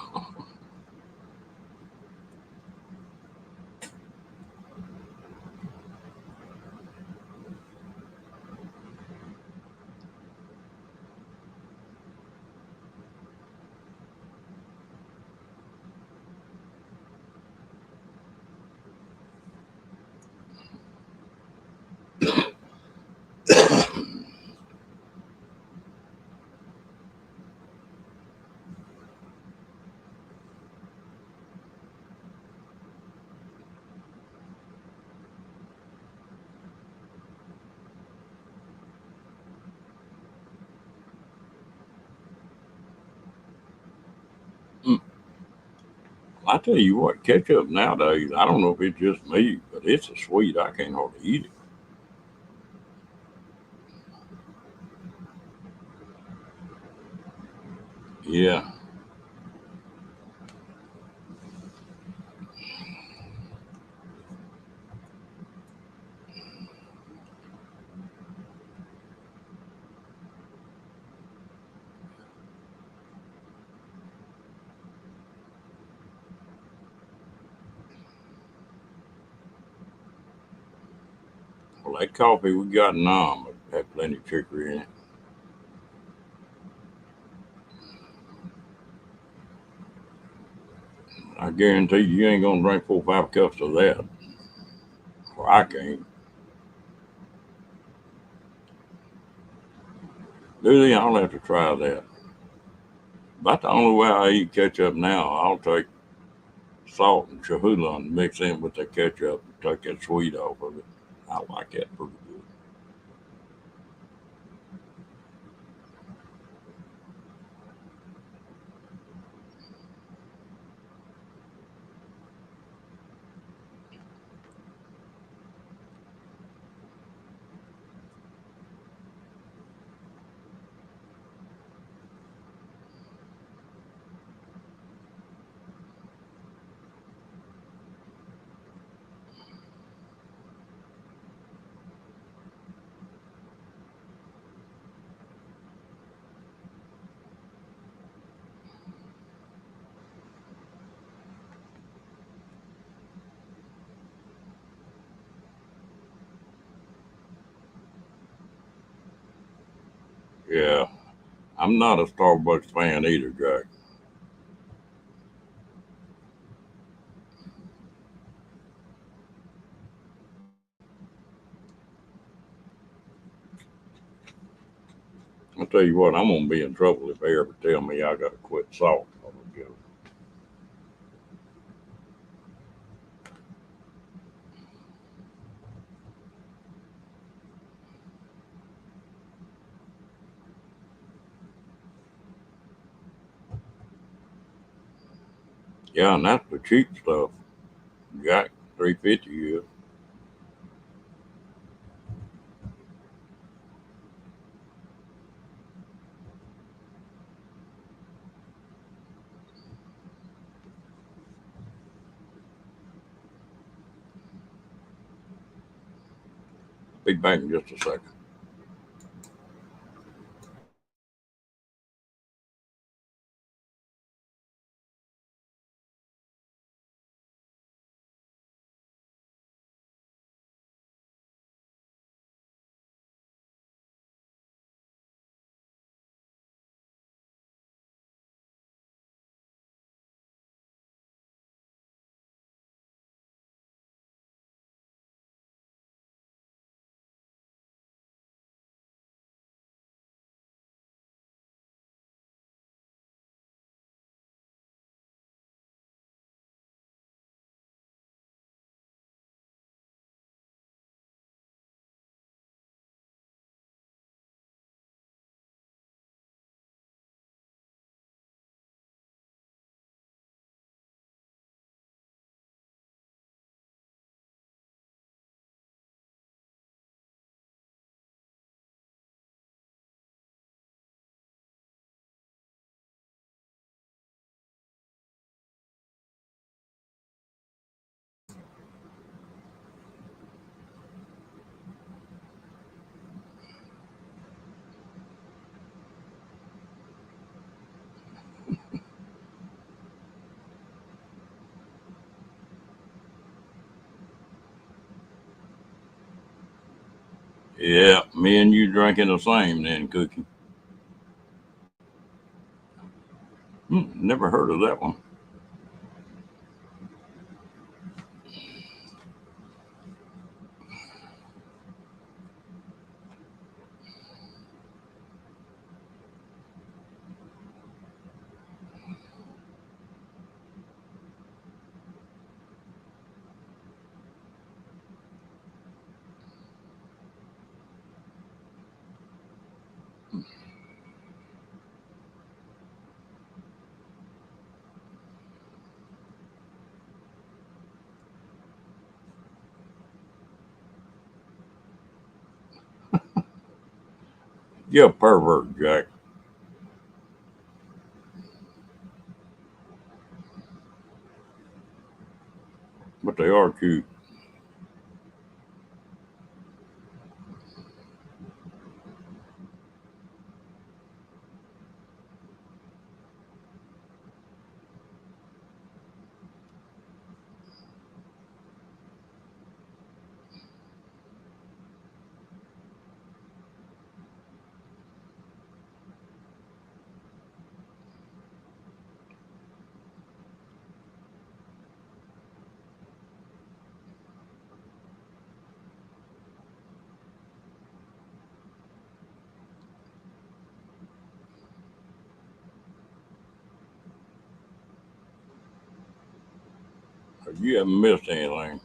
Mm. I tell you what, ketchup nowadays, I don't know if it's just me, but it's a sweet. I can't hardly eat it. Yeah. Well, that coffee we got now had plenty of chicory in it. I guarantee you ain't gonna drink 4 or 5 cups of that. Or I can't. Do they? I'll have to try that. About the only way I eat ketchup now, I'll take salt and Cholula and mix in with the ketchup and take that sweet off of it. I like that pretty good. Yeah, I'm not a Starbucks fan either, Jack. I'll tell you what, I'm gonna be in trouble if they ever tell me I gotta quit salt altogether. Yeah, and that's the cheap stuff. Jack, 350 is. Be back in just a second. Yeah, me and you drinking the same then, Cookie. Never heard of that one. You're a pervert, Jack, but they are cute. You haven't missed anything.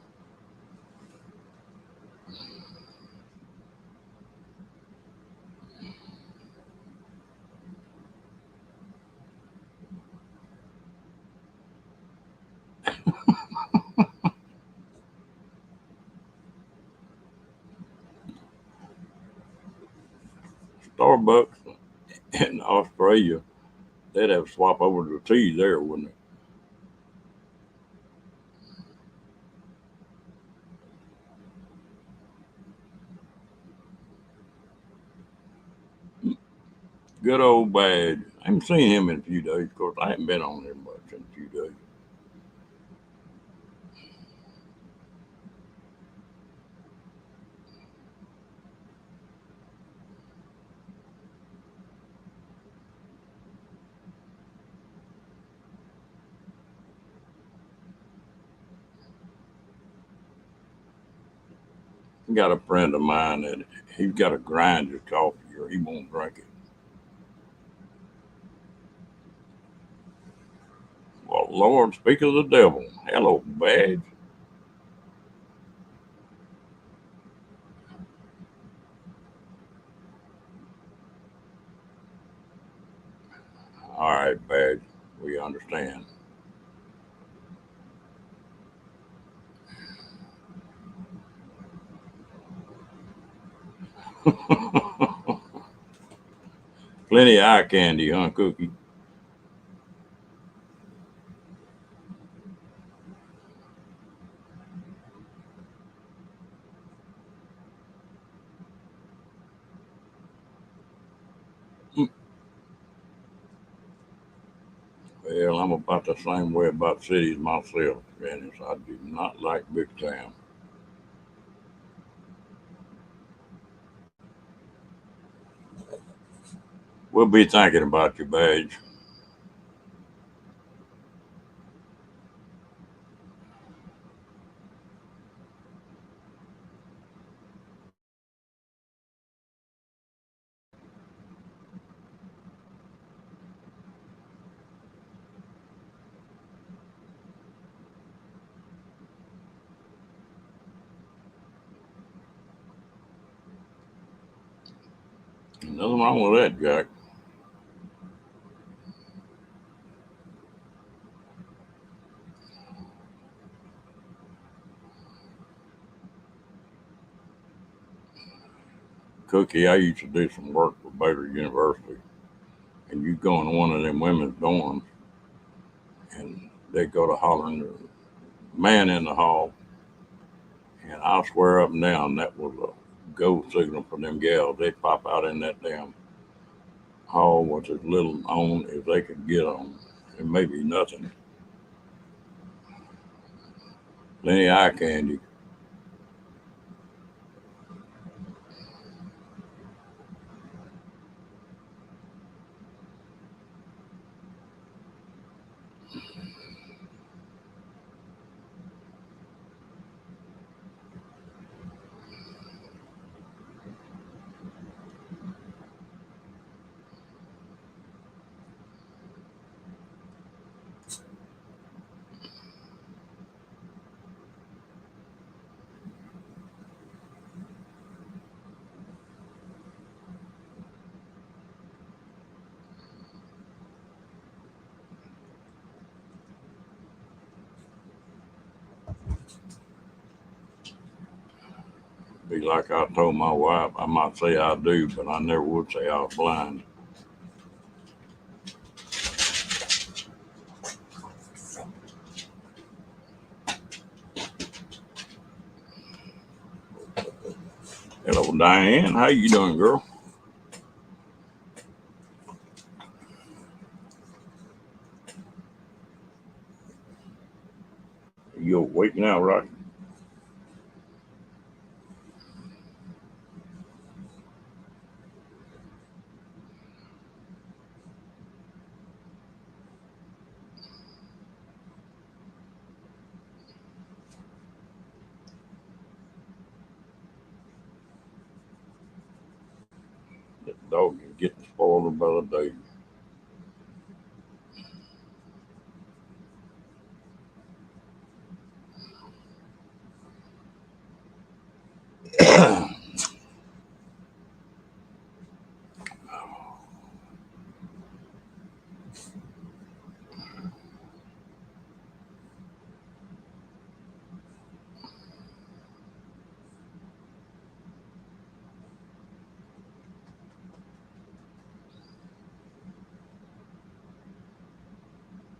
Starbucks in Australia, they'd have to swap over to tea there, wouldn't it? Good old Badge. I haven't seen him in a few days. Of course, I haven't been on there much in a few days. I got a friend of mine that he's got to grind his coffee or he won't drink it. Well, Lord, speak of the devil. Hello, Badge. All right, Badge. We understand. Plenty of eye candy, huh, Cookie? Well, I'm about the same way about cities myself, Janice. I do not like big town. We'll be thinking about your badge. Nothing wrong with that, Jack. Cookie, I used to do some work for Baylor University, and you go in one of them women's dorms, and they go to hollering the man in the hall, and I swear up and down that was a go signal for them gals. They pop out in that damn hall with as little on as they could get on, and maybe nothing. Plenty of eye candy. Be like I told my wife, I might say I do, but I never would say I was blind. Hello, Diane. How you doing, girl? You awake now, right? The dog is getting spoiled by the day.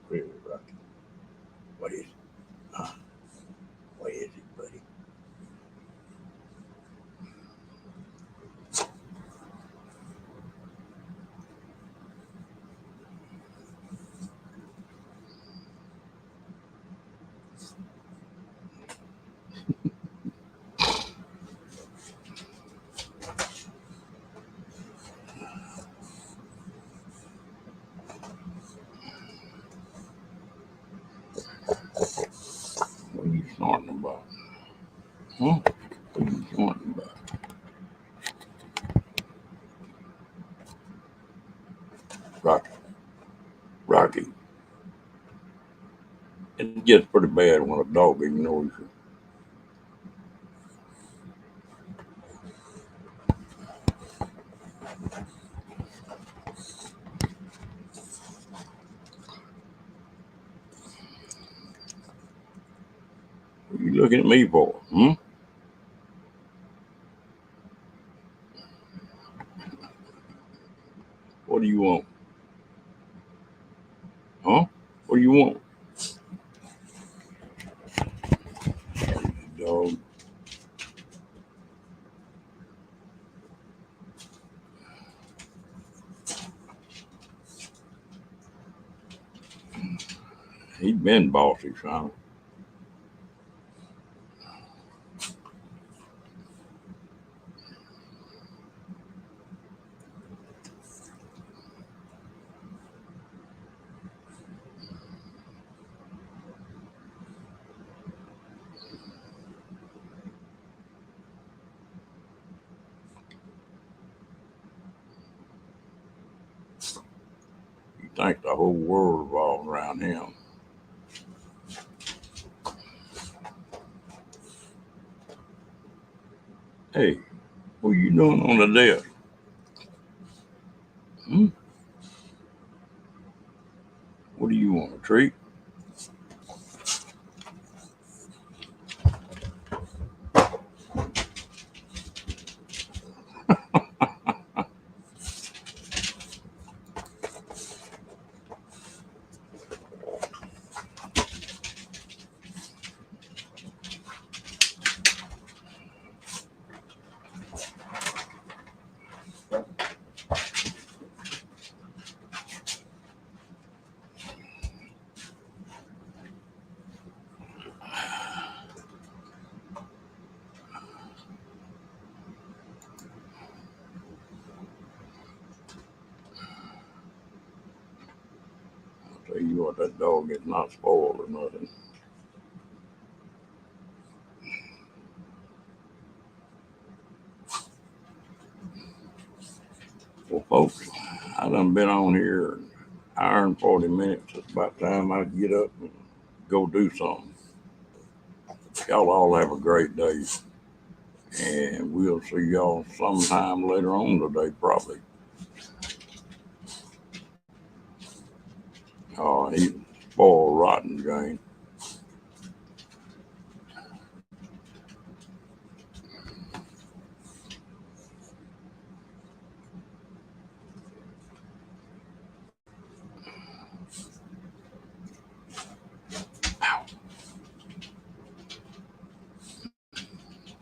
Really, Rocky. What is it? Huh? What is it, buddy? What are you snorting about? Huh? What are you snorting about? Rocky. Rocky. It gets pretty bad when a dog ignores you. What are you looking at me for? Hmm? What do you want? Huh? What do you want? Dog. He's been bossy, son. He thinks the whole world revolves around him. Hey, what are you doing on the desk? Hmm? What do you want, a treat? I'll tell you what, that dog is not spoiled or nothing. Well, folks, I done been on here an hour and 40 minutes. It's about time I get up and go do something. Y'all all have a great day. And we'll see y'all sometime later on today, probably. He's spoiled rotten, Jane.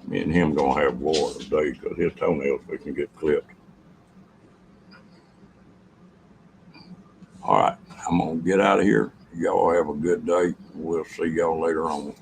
Me and him gonna have war today because his toenails can get clipped. All right, I'm gonna get out of here. Y'all have a good day. We'll see y'all later on.